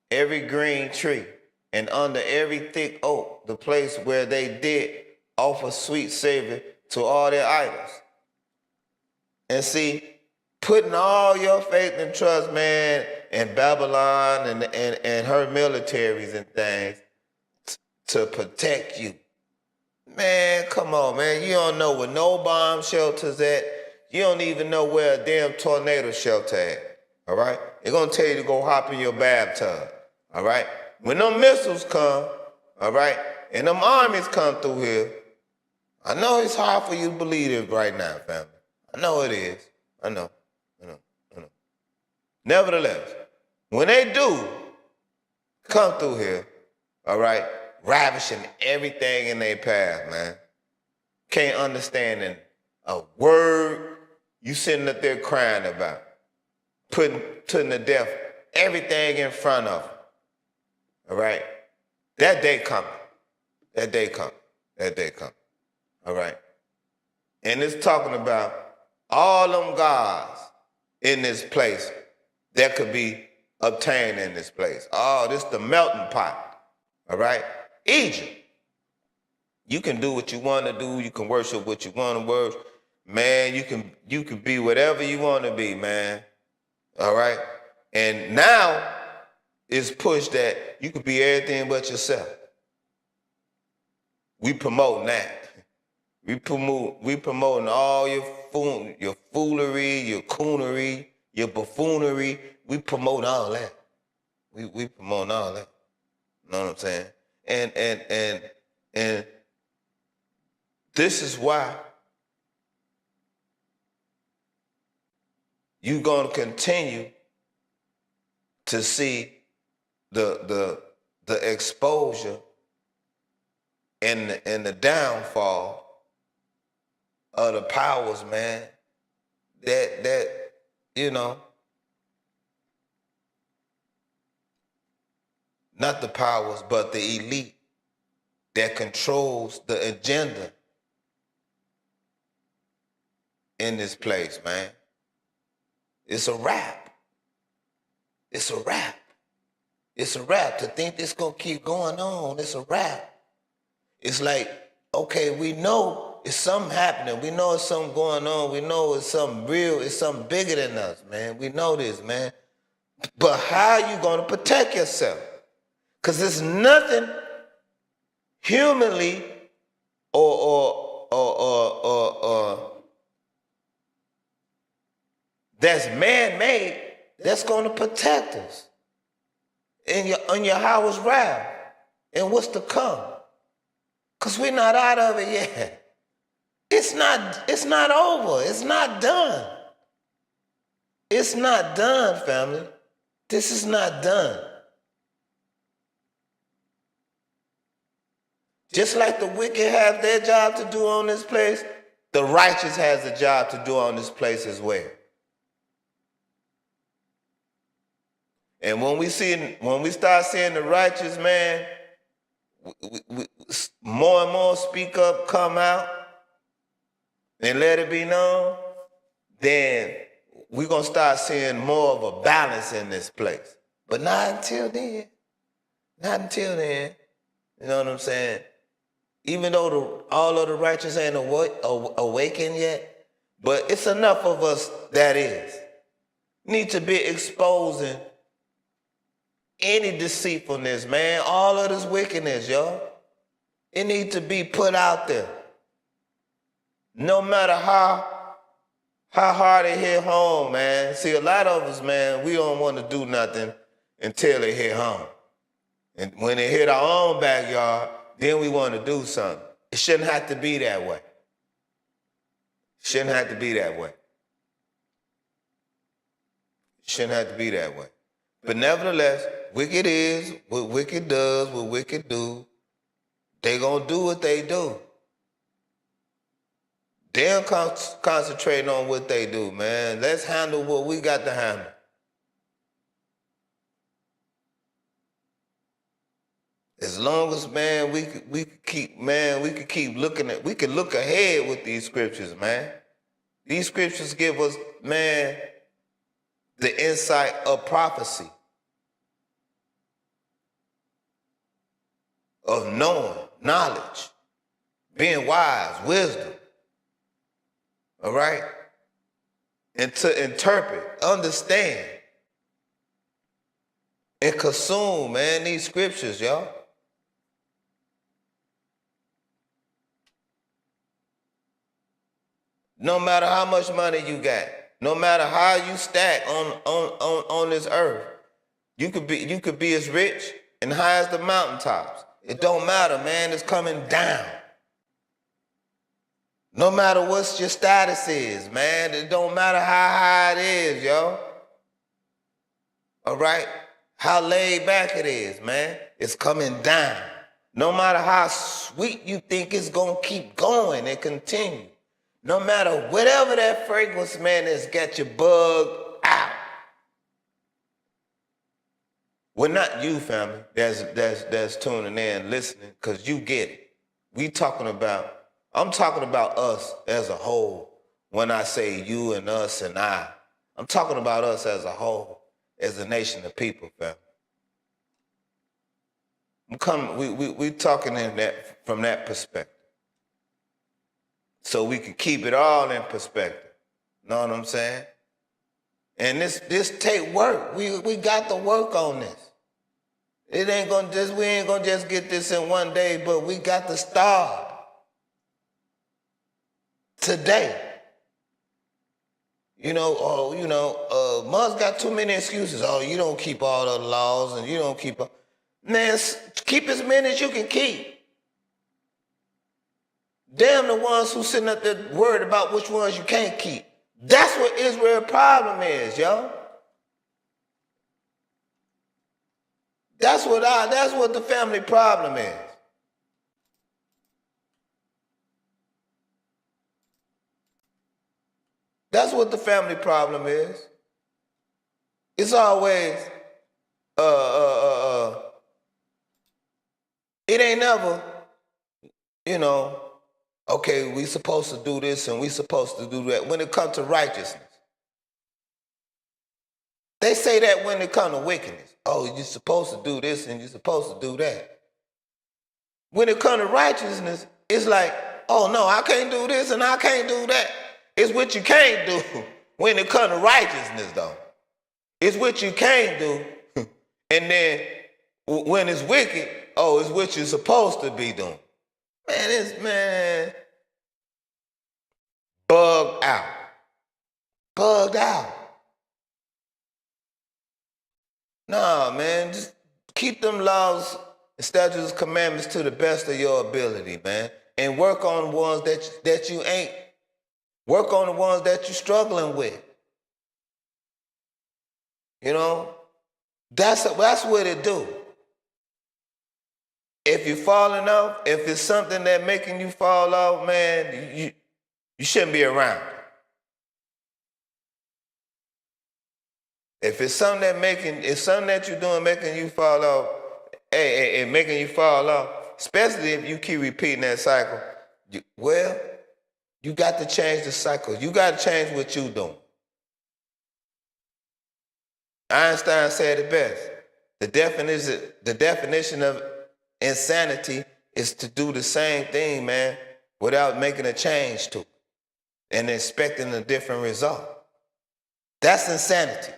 every green tree, and under every thick oak, the place where they did offer sweet savor to all their idols. And see, putting all your faith and trust, man, in Babylon and her militaries and things to protect you. Man, come on, man. You don't know where no bomb shelters at. You don't even know where a damn tornado shelter at. All right? They're going to tell you to go hop in your bathtub. All right? When them missiles come, all right, and them armies come through here, I know it's hard for you to believe it right now, family. I know it is. I know. Nevertheless, when they do come through here, all right, ravishing everything in their path, man, can't understand a word you sitting up there crying about, putting to death everything in front of them, all right? That day coming. That day coming. That day coming, all right? And it's talking about all them gods in this place that could be obtained in this place. Oh, this the melting pot, all right? Egypt. You can do what you want to do. You can worship what you want to worship. Man, you can be whatever you want to be, man, all right? And now it's pushed that you can be everything but yourself. We promoting that. We promoting all your foolery, your coonery, your buffoonery. We promote all that. We promote all that. You know what I'm saying? And this is why you're gonna continue to see the exposure and the downfall of the powers, man, that you know, not the powers, but the elite that controls the agenda in this place, man. It's a wrap. It's a wrap. It's a wrap. To think this gonna keep going on, it's a wrap. It's like, okay, we know it's something happening. We know it's something going on. We know it's something real. It's something bigger than us, man. We know this, man. But how are you gonna protect yourself? Because there's nothing humanly or that's man-made that's gonna protect us in your house wrath and what's to come. Because we're not out of it yet. It's not over. It's not done. It's not done, family. This is not done. Just like the wicked have their job to do on this place, the righteous has a job to do on this place as well. And when we start seeing the righteous, man, we more and more speak up, come out, and let it be known, then we're going to start seeing more of a balance in this place. But not until then. Not until then. You know what I'm saying? Even though all of the righteous ain't awakened yet, but it's enough of us that is. Need to be exposing any deceitfulness, man. All of this wickedness, y'all. It needs to be put out there. No matter how hard it hit home, man. See, a lot of us, man, we don't want to do nothing until it hit home. And when it hit our own backyard, then we want to do something. It shouldn't have to be that way. Shouldn't have to be that way. Shouldn't have to be that way. But nevertheless, wicked is what wicked does, what wicked do. They gonna do what they do. They're concentrating on what they do, man. Let's handle what we got to handle. As long as, man, we could keep looking at, we could look ahead with these scriptures, man. These scriptures give us, man, the insight of prophecy, of knowing, knowledge, being wise, wisdom. All right? And to interpret, understand, and consume, man, these scriptures, y'all. No matter how much money you got, no matter how you stack on this earth, you could be as rich and high as the mountaintops. It don't matter, man. It's coming down. No matter what your status is, man. It don't matter how high it is, yo. All right? How laid back it is, man. It's coming down. No matter how sweet you think it's going to keep going and continue. No matter whatever that fragrance, man, that's got you bugged out. Well, not you, family, that's tuning in, listening, because you get it. I'm talking about us as a whole. When I say you and us and I'm talking about us as a whole, as a nation of people, family. We talking from that perspective. So we can keep it all in perspective. Know what I'm saying? And this take work. We got to work on this. We ain't gonna just get this in one day, but we got to start today. Mud's got too many excuses. Oh, you don't keep all the laws and you don't keep... Man, keep as many as you can keep. Damn the ones who sitting up there worried about which ones you can't keep. That's what Israel's problem is, yo. That's what the family problem is. That's what the family problem is. It's always It ain't never, you know, okay, we supposed to do this and we supposed to do that. When it comes to righteousness, they say that when it comes to wickedness. Oh, you're supposed to do this and you're supposed to do that. When it comes to righteousness, it's like, oh no, I can't do this and I can't do that. It's what you can't do when it comes to righteousness, though. It's what you can't do. And then when it's wicked, oh, it's what you're supposed to be doing. Man, bugged out. Bugged out. Nah, man, just keep them laws, statutes, commandments to the best of your ability, man. And work on the ones that you ain't. Work on the ones that you're struggling with. You know? That's what it do. If you're falling off, if it's something that making you fall off, man, you shouldn't be around. If it's something that you're doing making you fall off, and making you fall off, especially if you keep repeating that cycle, you got to change the cycle. You got to change what you're doing. Einstein said it best. The definition of insanity is to do the same thing, man, without making a change to it and expecting a different result. That's insanity.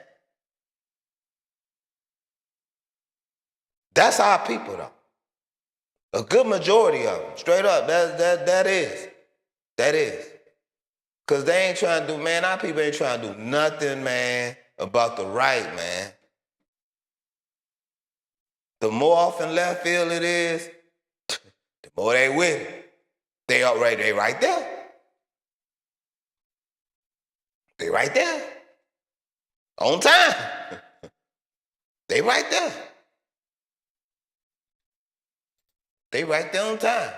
That's our people, though. A good majority of them, straight up, that is. Because they ain't trying to do, man, our people ain't trying to do nothing, man, about the right, man. The more often left field it is, the more they with it. They right there. They right there. On time. They right there. They right there on time.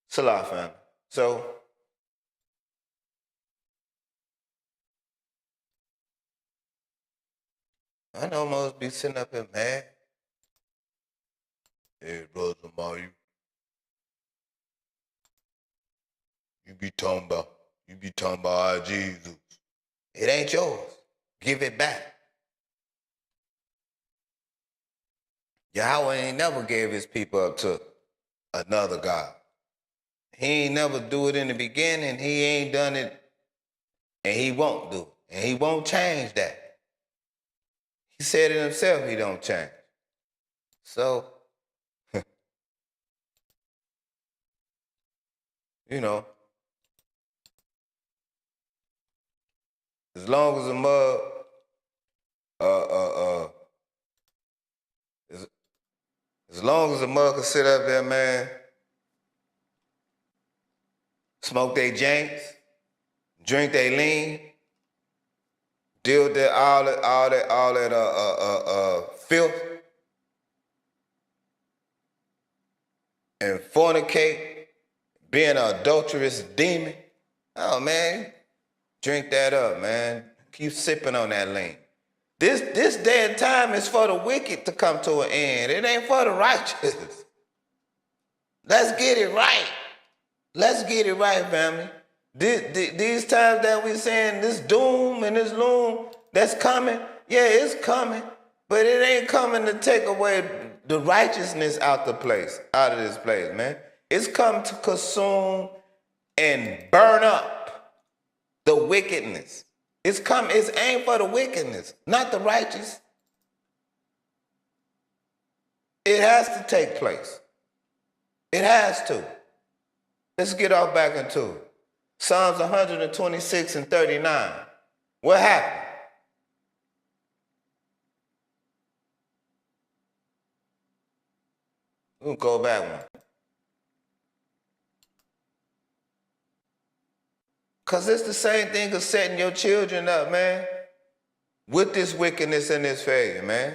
Salah, family. So, I know most be sitting up here mad. Hey, brother Zamar, you be talking about our Jesus. It ain't yours. Give it back. Yahweh ain't never gave his people up to another God. He ain't never do it in the beginning. He ain't done it, and he won't do it. And he won't change that. He said it himself, he don't change. So, you know, as long as a mug, as long as a mug can sit up there, man, smoke they janks, drink they lean, deal with that all that filth, and fornicate, being an adulterous demon. Oh man, drink that up, man. Keep sipping on that lean. This day and time is for the wicked to come to an end. It ain't for the righteous. Let's get it right. Let's get it right, family. These times that we're saying this doom and this loom that's coming, yeah, it's coming, but it ain't coming to take away the righteousness out of this place, man. It's come to consume and burn up the wickedness. It's aimed for the wickedness, not the righteous. It has to take place. It has to. Let's get off back into it. Psalms 126 and 39. What happened? We'll go back one. Because it's the same thing as setting your children up, man, with this wickedness and this failure, man.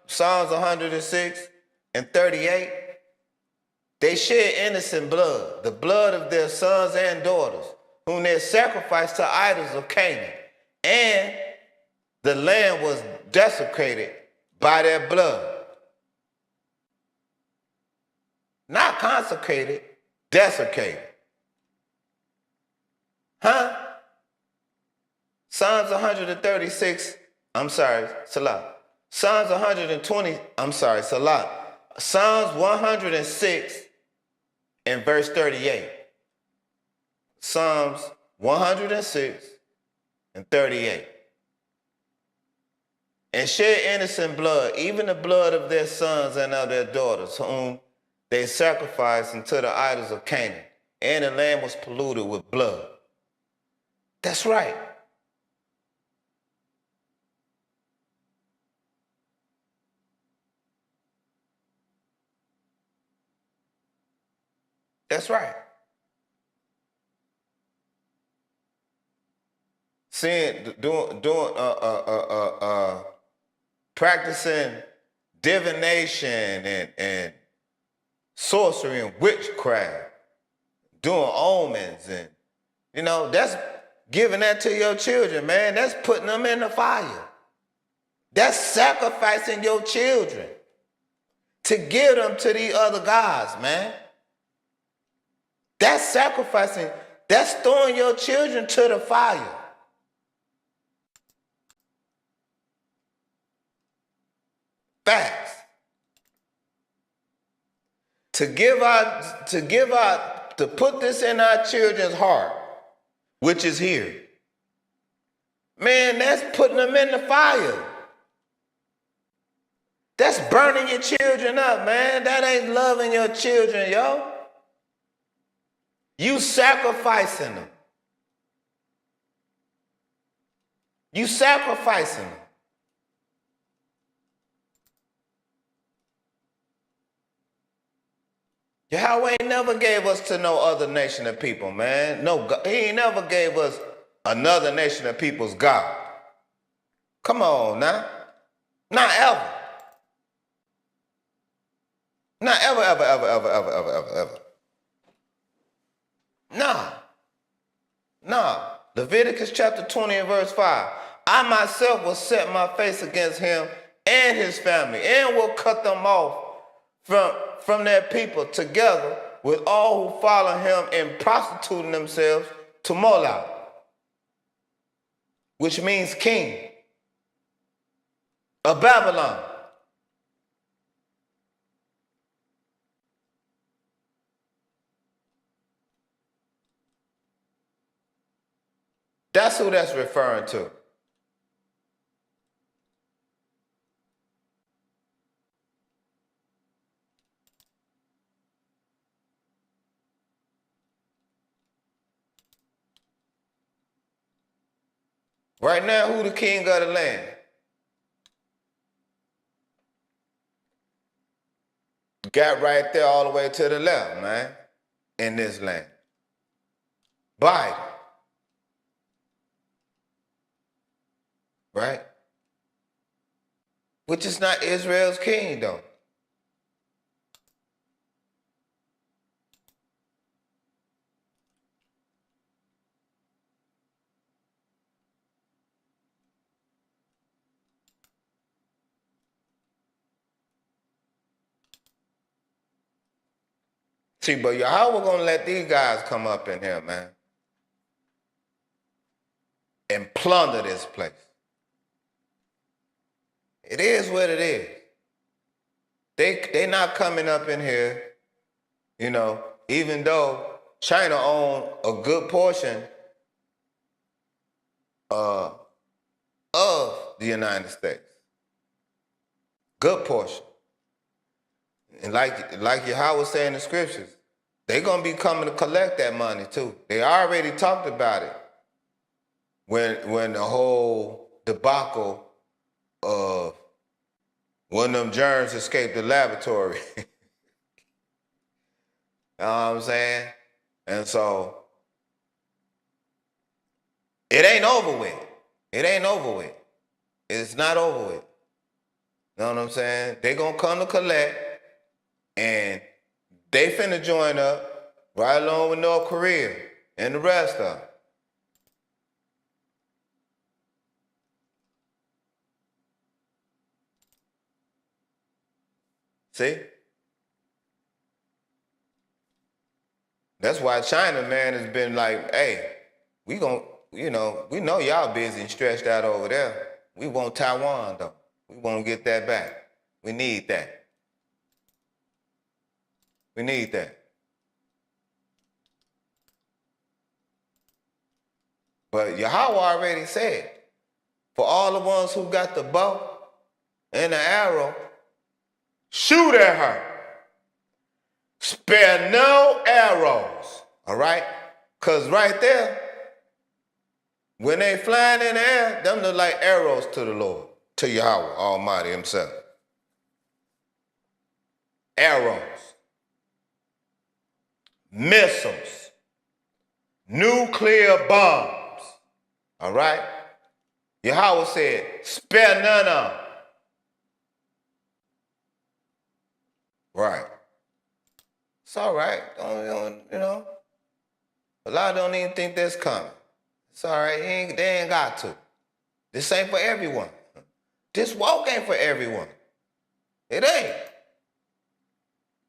Psalms 106 and 38, they shed innocent blood, the blood of their sons and daughters, whom they sacrificed to idols of Canaan. And the land was desecrated by their blood. Not consecrated, desecrated. Huh? Psalms 136, Salah. Psalms 120, Salah. Psalms 106 and verse 38. Psalms 106 and 38. And shed innocent blood, even the blood of their sons and of their daughters, whom they sacrificed unto the idols of Canaan. And the land was polluted with blood. That's right. That's right. Practicing divination and sorcery and witchcraft, doing omens, and that's giving that to your children, man. That's putting them in the fire. That's sacrificing your children to give them to the other gods, man. That's sacrificing. That's throwing your children to the fire. Facts. To put this in our children's heart, which is here. Man, that's putting them in the fire. That's burning your children up, man. That ain't loving your children, yo. You sacrificing them. You sacrificing them. Yahweh never gave us to no other nation of people, man. No, he never gave us another nation of people's God. Come on now. Not ever. Not ever. Nah. Leviticus chapter 20 and verse 5. I myself will set my face against him and his family, and will cut them off from their people, together with all who follow him in prostituting themselves to Moloch, which means king of Babylon. That's who that's referring to. Right now, who the king of the land? Got right there all the way to the left, man, in this land. Biden. Right? Which is not Israel's king, though. See, but how we gonna let these guys come up in here, man, and plunder this place? It is what it is. They not coming up in here, even though China owns a good portion of the United States. Good portion. And like Yahweh said in the scriptures, they're going to be coming to collect that money too. They already talked about it when the whole debacle of one of them germs escaped the laboratory. You know what I'm saying? And so It ain't over with. It ain't over with. It's not over with. Know what I'm saying? They gonna come to collect, and they finna join up right along with North Korea and the rest of them. See? That's why China, man, has been like, hey, we know y'all busy and stretched out over there. We want Taiwan, though. We want to get that back. We need that. We need that. But Yahweh already said, for all the ones who got the bow and the arrow, shoot at her. Spare no arrows. All right? Because right there, when they flying in the air, them look like arrows to the Lord, to Yahweh Almighty himself. Arrows. Missiles. Nuclear bombs. All right? Yahweh said, spare none of them. Right. It's all right. Don't. A lot don't even think that's coming. It's all right. They ain't got to. This ain't for everyone. This walk ain't for everyone. It ain't.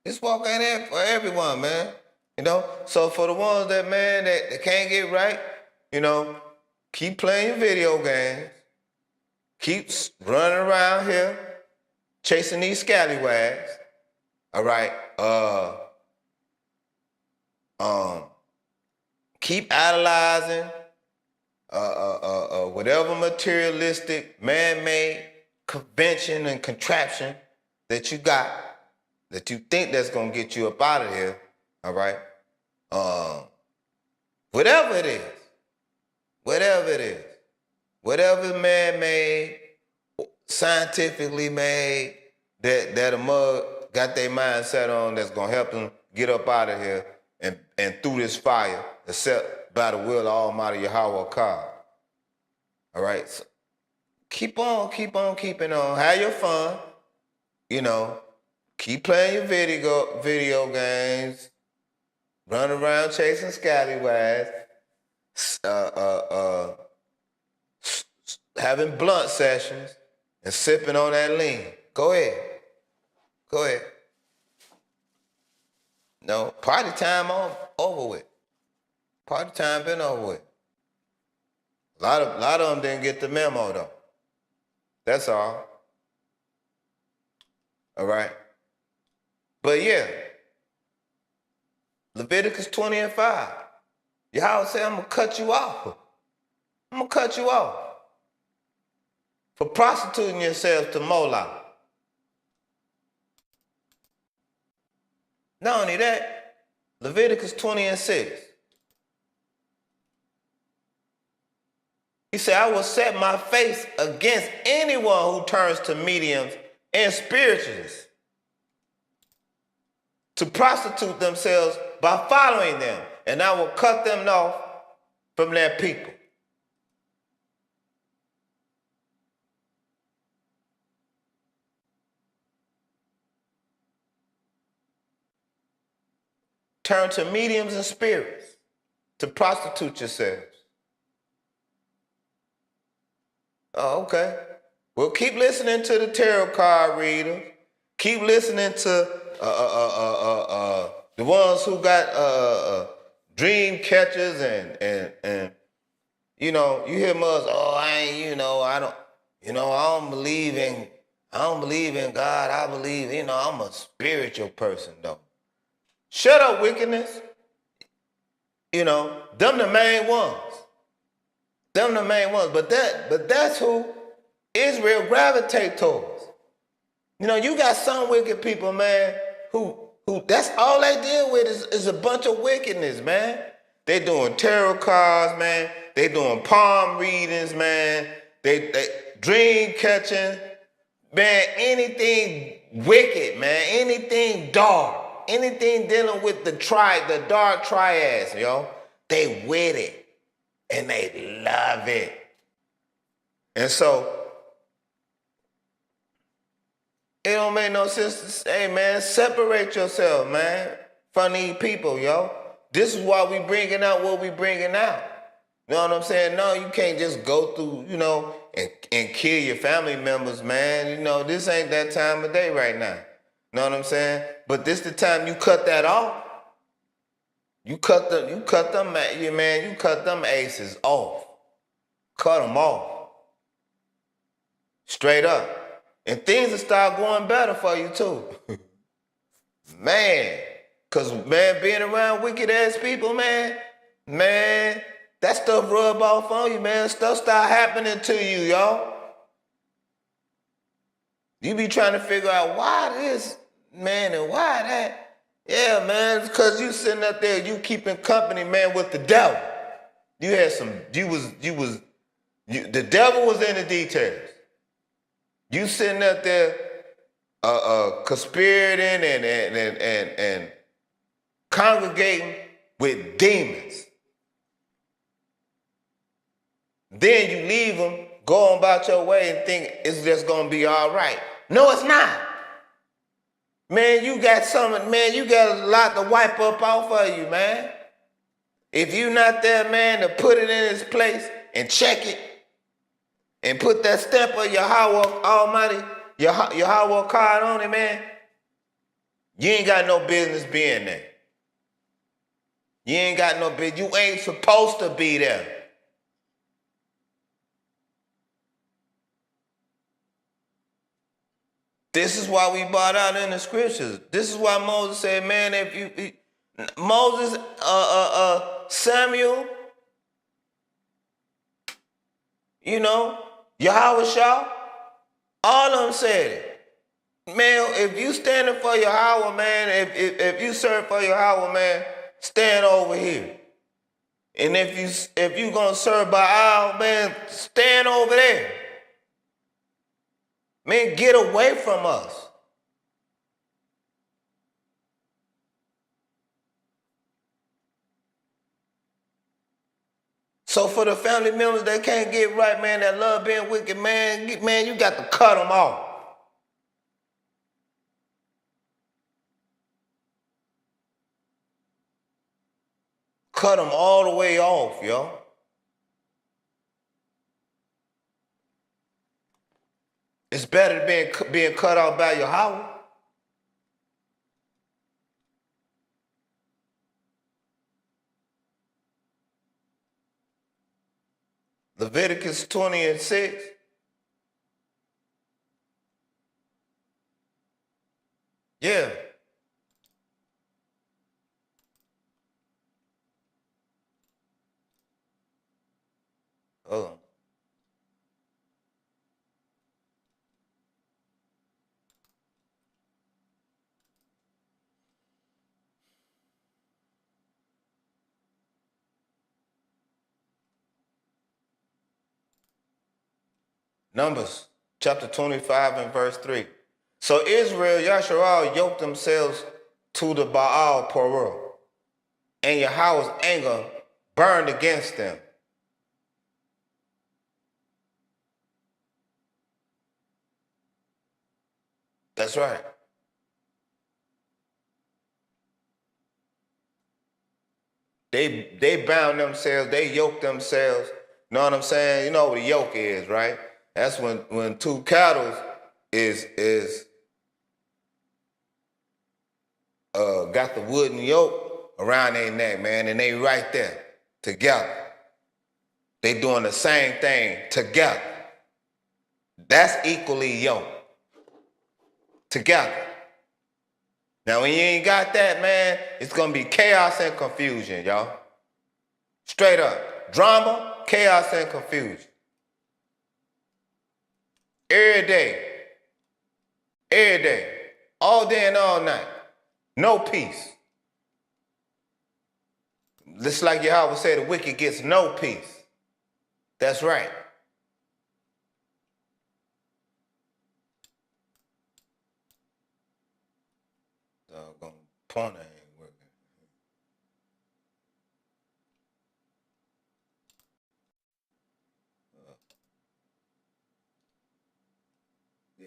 This walk ain't for everyone, man. So for the ones that, man, that can't get right, keep playing your video games. Keep running around here, chasing these scallywags. All right. Keep idolizing whatever materialistic, man-made convention and contraption that you got, that you think that's gonna get you up out of here. All right. Whatever it is, whatever man-made, scientifically made, that a mug got their mindset on, that's gonna help them get up out of here and through this fire, except by the will of Almighty Yahweh God. All right, so keep on keeping on. Have your fun. Keep playing your video games. Run around chasing scallywags. Having blunt sessions and sipping on that lean. Go ahead. No, party time over with. Party time been over with. A lot of them didn't get the memo though. That's all. All right. But yeah, Leviticus 20:5. Yahweh said, I'm gonna cut you off. For prostituting yourselves to Moloch. Not only that, Leviticus 20:6. He said, I will set my face against anyone who turns to mediums and spiritualists to prostitute themselves by following them, and I will cut them off from their people. Turn to mediums and spirits to prostitute yourselves. Oh, okay. Well, keep listening to the tarot card readers. Keep listening to the ones who got dream catchers and you hear much, I don't believe in God. I believe, I'm a spiritual person though. Shut up, wickedness. Them the main ones. But that's who Israel gravitate towards. You got some wicked people, man, who that's all they deal with is a bunch of wickedness, man. They doing tarot cards, man. They doing palm readings, man. They dream catching, man. Anything wicked, man. Anything dark. Anything dealing with the dark triads, they with it. And they love it. And so, it don't make no sense to say, man, separate yourself, man, from these people, yo. This is why we bringing out what we bringing out. You know what I'm saying? No, you can't just go through, and kill your family members, man. This ain't that time of day right now. You know what I'm saying? But this the time you cut that off. You cut them aces off. Cut them off. Straight up. And things will start going better for you too. Man. Cause man, being around wicked ass people, man, that stuff rub off on you, man. Stuff start happening to you, y'all. You be trying to figure out why this, man, and why that. Yeah, man, it's cause you sitting up there, you keeping company, man, with the devil. The devil was in the details. You sitting up there, conspirating and congregating with demons. Then you leave them, go on about your way and think it's just gonna be all right. No, it's not. Man, you got a lot to wipe up off of you, man. If you not there, man, to put it in its place and check it and put that stamp of Yahweh Almighty, Yahweh card on it, man, you ain't got no business being there. You ain't got no business. You ain't supposed to be there. This is why we brought out in the scriptures. This is why Moses said, man, Samuel, Yahweh Shah, all of them said it. Man, if you standing for Yahweh, man, if you serve for Yahweh, man, stand over here. And if you gonna serve Baal, man, stand over there. Man, get away from us. So for the family members that can't get right, man, that love being wicked, man, you got to cut them off. Cut them all the way off, yo. It's better than being cut off by Yahweh. Leviticus 20:6. Yeah. Oh. Numbers chapter 25 and verse 3. So Israel, Yasharal, yoked themselves to the Baal Peor, and Yahweh's anger burned against them. That's right. They bound themselves, they yoked themselves. You know what I'm saying? You know what a yoke is, right? That's when two cattle is got the wooden yoke around their neck, man, and they right there together. They doing the same thing together. That's equally yoked. Together. Now, when you ain't got that, man, it's going to be chaos and confusion, y'all. Straight up. Drama, chaos, and confusion. Every day. Every day. All day and all night. No peace. Just like Yahweh said, the wicked gets no peace. That's right. Doggone pointer.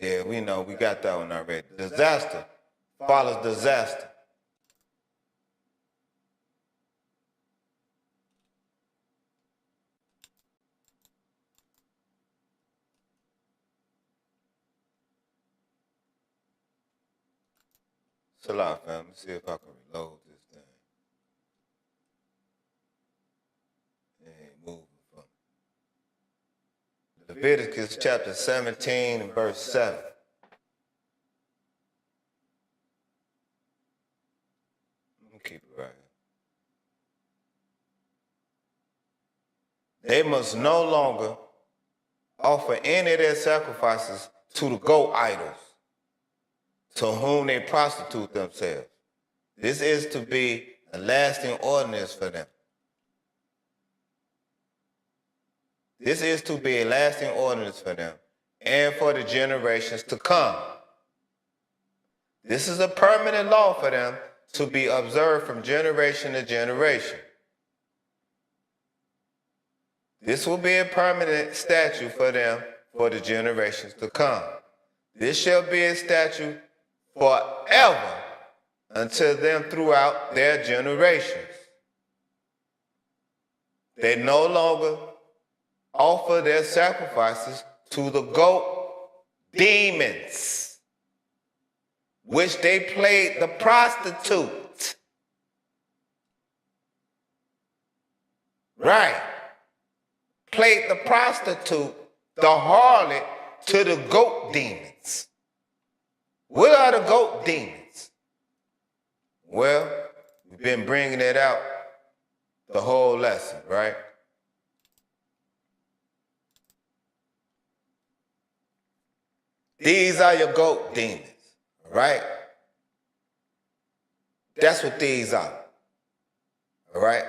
Yeah, we know. We got that one already. Disaster follows disaster. Chill out, fam. Let me see if I can reload this thing. It ain't moving from Leviticus chapter 17 and verse 7. Let me keep it right here. They must no longer offer any of their sacrifices to the goat idols, to whom they prostitute themselves. This is to be a lasting ordinance for them. This is to be a lasting ordinance for them and for the generations to come. This is a permanent law for them to be observed from generation to generation. This will be a permanent statute for them for the generations to come. This shall be a statute forever unto them throughout their generations. They no longer offer their sacrifices to the goat demons, which they played the prostitute. Right. Played the prostitute, the harlot, to the goat demons. What are the goat demons? Well, we've been bringing it out the whole lesson, right? These are your goat demons, right? That's what these are, all right?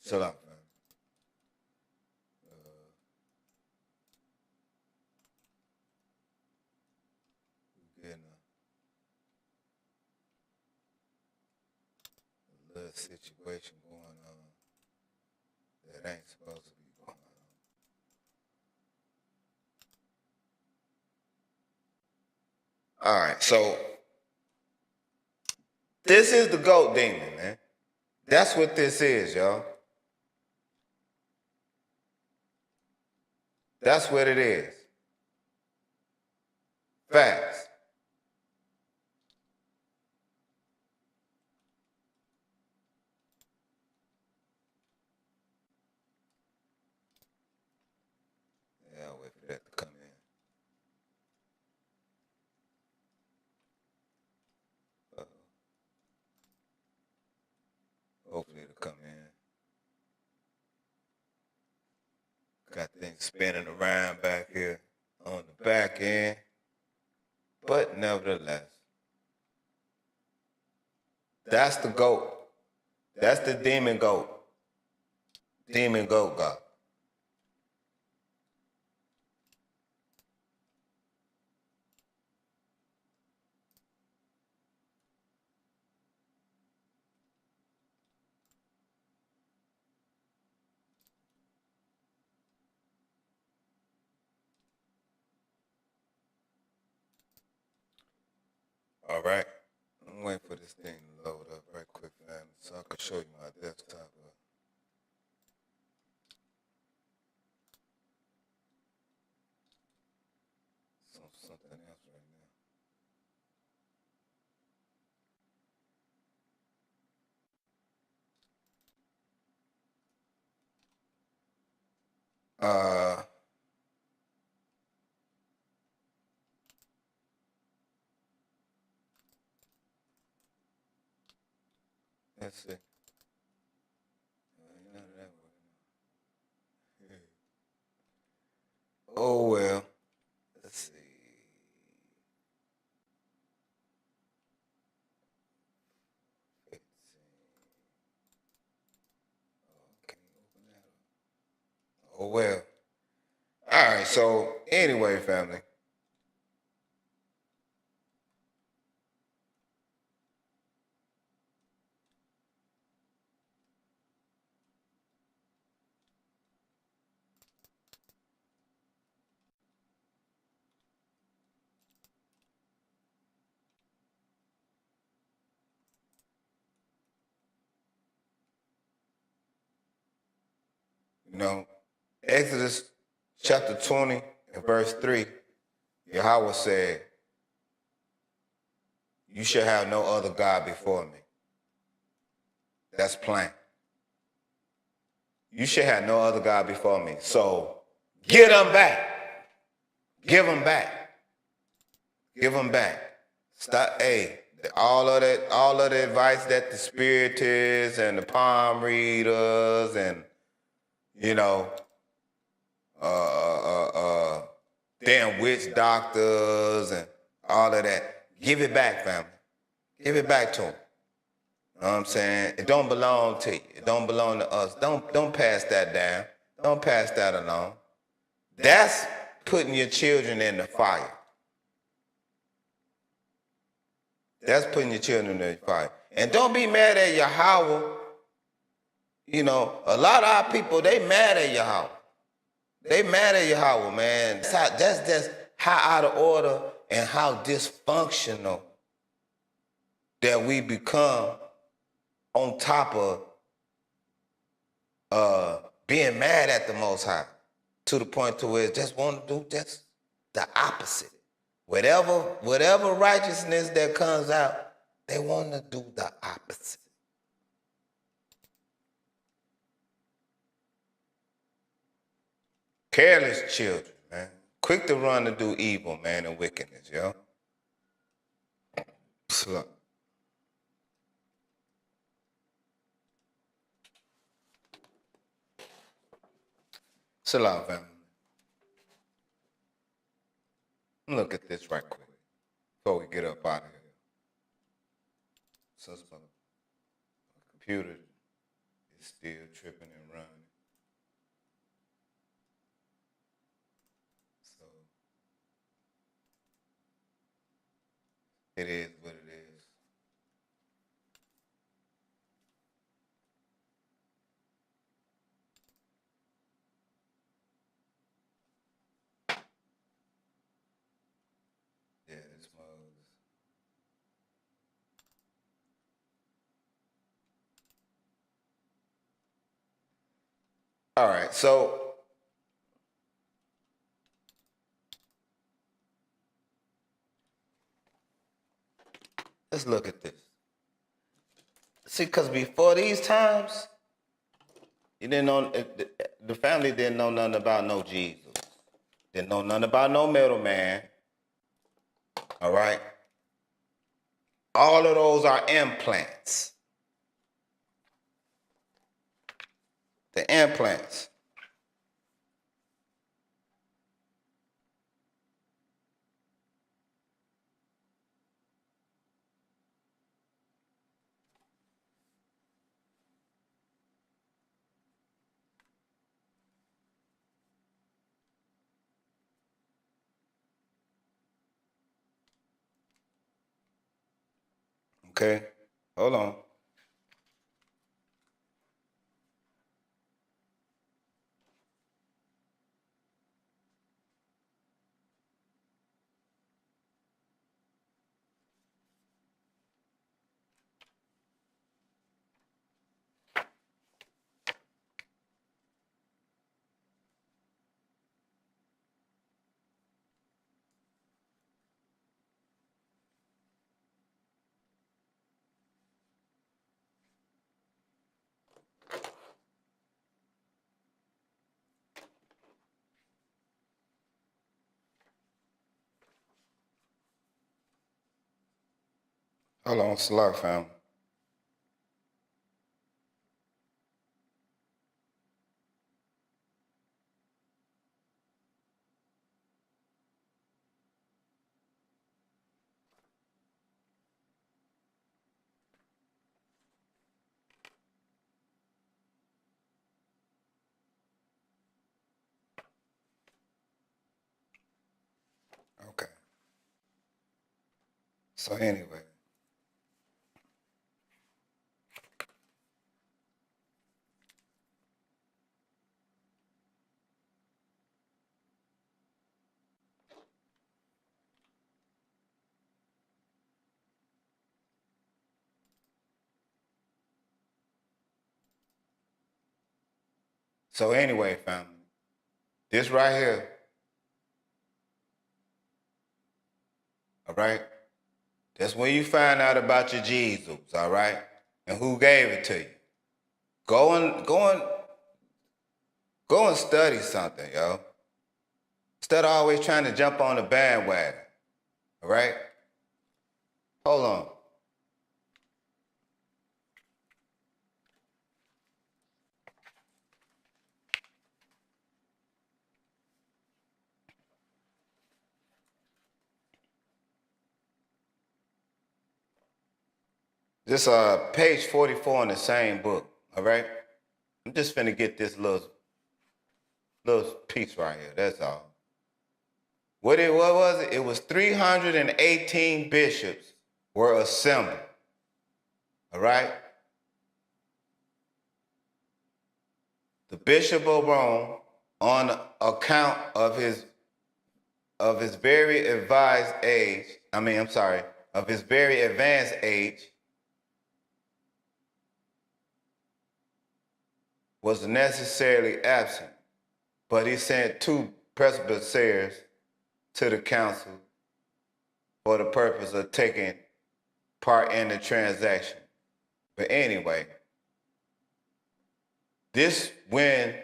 Chill out, man. Getting a little situation going on that ain't supposed to be going on. All right, so this is the goat demon, man. That's what this is, y'all. That's what it is. Facts. Yeah, I'll wait for that to come in. Hopefully it'll come in. Got things spinning around back here on the back end. But nevertheless, that's the goat. That's the demon goat. Demon goat God. All right. I'm waiting for this thing to load up right quick, man, so I can show you my desktop. Something else right now. Let's see. Oh well. Let's see. So anyway, family. You know, Exodus chapter 20 and verse 3, Yahweh said, you shall have no other God before me. That's plain. You shall have no other God before me. So get them back. Give them back. Give them back. Stop. Hey, all of the advice that the spiritists and the palm readers and damn witch doctors and all of that. Give it back, family. Give it back to them. You know what I'm saying? It don't belong to you. It don't belong to us. Don't pass that down. Don't pass that along. That's putting your children in the fire. That's putting your children in the fire. And don't be mad at Yahweh. You know, a lot of our people, they mad at Yahweh. They mad at Yahweh, man. That's how out of order and how dysfunctional that we become on top of being mad at the Most High to the point to where it just want to do just the opposite. Whatever righteousness that comes out, they want to do the opposite. Careless children, man. Quick to run to do evil, man, and wickedness, yo. Slow. Salam, family. Look at this right quick before we get up out of here. Since my computer is still tripping and running. So it is what it is. Yeah, this mug's. All right, so let's look at this. See, because before these times, you didn't know, the family didn't know nothing about no Jesus. Didn't know nothing about no middleman. All right? All of those are implants. The implants. Okay? Hold on. Hold on, slow, fam. So anyway. So anyway, family, this right here, all right? That's when you find out about your Jesus, all right? And who gave it to you. Go and study something, yo. Instead of always trying to jump on the bandwagon, all right? Hold on. This page 44 in the same book, all right? I'm just finna get this little piece right here, that's all. What was it? It was 318 bishops were assembled, all right? The Bishop of Rome, on account of his very advanced age, was necessarily absent, but he sent 2 presbyters to the council for the purpose of taking part in the transaction. But anyway, this when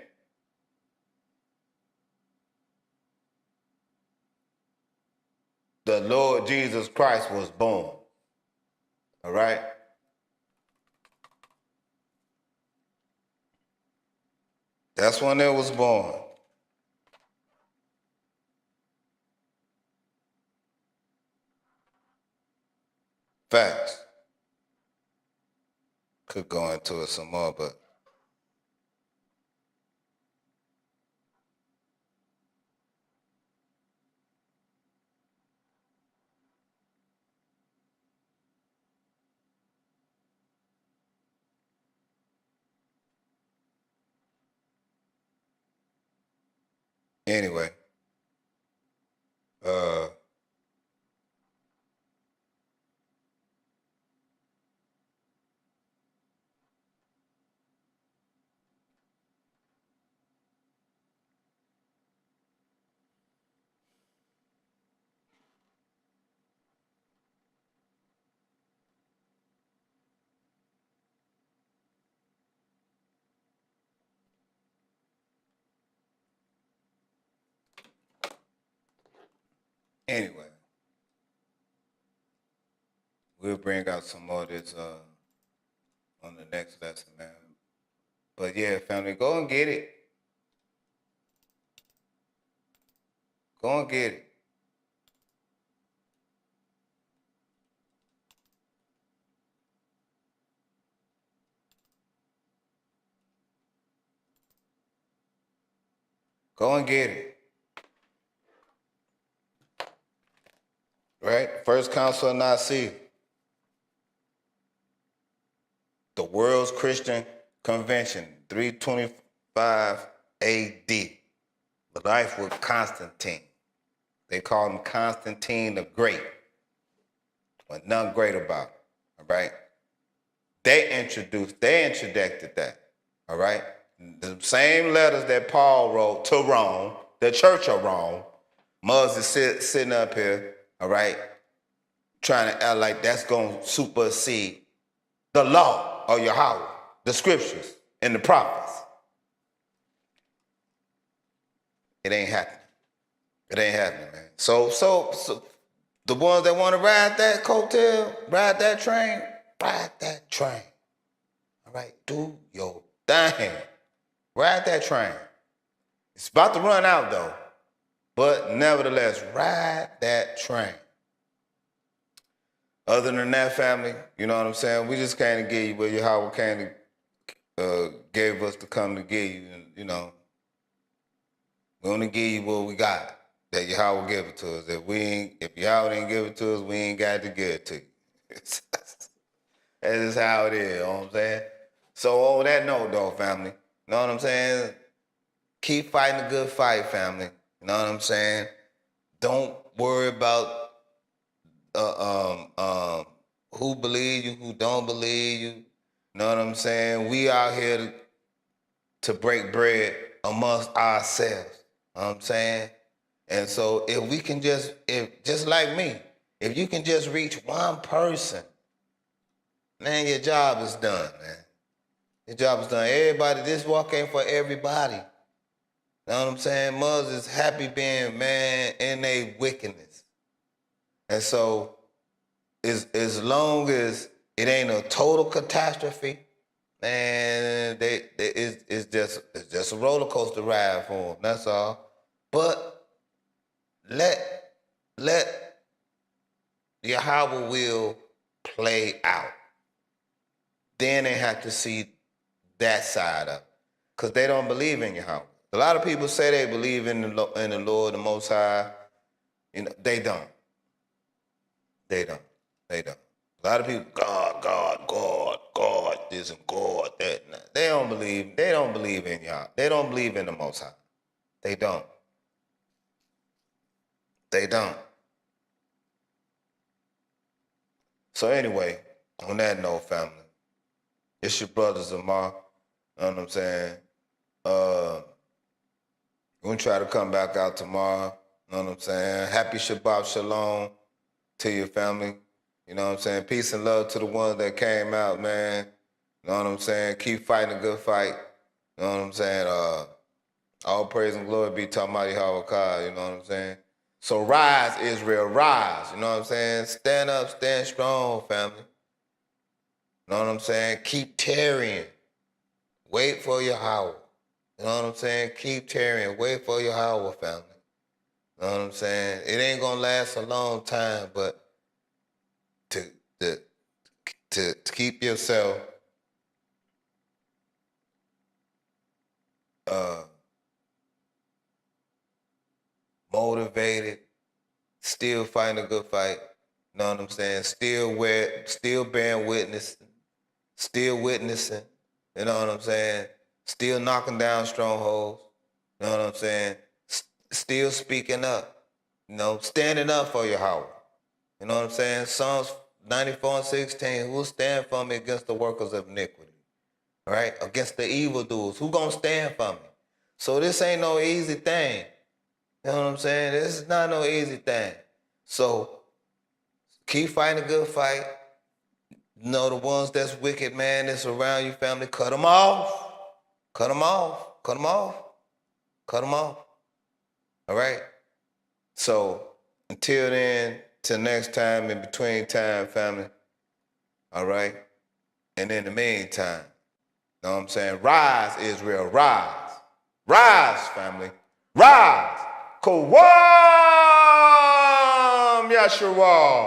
the Lord Jesus Christ was born, all right? That's when it was born. Facts. Could go into it some more, but anyway. Anyway, we'll bring out some more of this on the next lesson, man. But yeah, family, go and get it. Go and get it. Go and get it. Right? First Council of Nicaea. The World's Christian Convention, 325 AD. The life with Constantine. They call him Constantine the Great. But none great about it. All right? They introduced that. All right? The same letters that Paul wrote to Rome, the Church of Rome, Moses sitting up here, all right, trying to act like that's going to supersede the law of Yahweh, the scriptures, and the prophets. It ain't happening. It ain't happening, man. So the ones that want to ride that coattail, ride that train. All right, do your thing. Ride that train. It's about to run out, though. But nevertheless, ride that train. Other than that, family, you know what I'm saying? We just came to give you what Yahweh came to gave us to come to give you. And, you know, we only give you what we got. that Yahweh give it to us. If Yahweh didn't give it to us, we ain't got to give it to you. That is how it is, you know what I'm saying? So on that note, though, family, you know what I'm saying? Keep fighting a good fight, family. You know what I'm saying? Don't worry about who believe you, who don't believe you. You know what I'm saying? We out here to break bread amongst ourselves. You know what I'm saying? And so if we can just like me, if you can just reach one person, man, your job is done, man. Your job is done. Everybody, this walk ain't for everybody. You know what I'm saying? Mothers is happy being, man, in their wickedness. And so as long as it ain't a total catastrophe, man, it's just a roller coaster ride for them. That's all. But let Yahweh will play out. Then they have to see that side of it, because they don't believe in Yahweh. A lot of people say they believe in the Lord, the Most High. You know, they don't. They don't. They don't. A lot of people, God, God, God, God, this and God, that. They don't believe. They don't believe in Yah. They don't believe in the Most High. They don't. They don't. So anyway, on that note, family, it's your brother Zamar. You know what I'm saying? We're going to try to come back out tomorrow. You know what I'm saying? Happy Shabbat Shalom to your family. You know what I'm saying? Peace and love to the ones that came out, man. You know what I'm saying? Keep fighting a good fight. You know what I'm saying? All praise and glory be to Almighty Yahweh. You know what I'm saying? So rise, Israel, rise. You know what I'm saying? Stand up, stand strong, family. You know what I'm saying? Keep tarrying. Wait for Yahweh. You know what I'm saying? Keep tarrying. Wait for Yahweh, family. You know what I'm saying? It ain't gonna last a long time, but to keep yourself motivated, still fighting a good fight. You know what I'm saying? Still bearing witness, still witnessing. You know what I'm saying? Still knocking down strongholds. You know what I'm saying? Still speaking up. You know, standing up for Yahweh. You know what I'm saying? Psalms 94:16, who will stand for me against the workers of iniquity? Right? Against the evildoers. Who gonna stand for me? So this ain't no easy thing. You know what I'm saying? This is not no easy thing. So keep fighting a good fight. You know, the ones that's wicked, man, that's around you, family, cut them off. Cut them off. Cut them off. Cut them off. All right? So until then, till next time, in between time, family. All right? And in the meantime, you know what I'm saying? Rise, Israel, rise. Rise, family. Rise. Kawam Yasharal.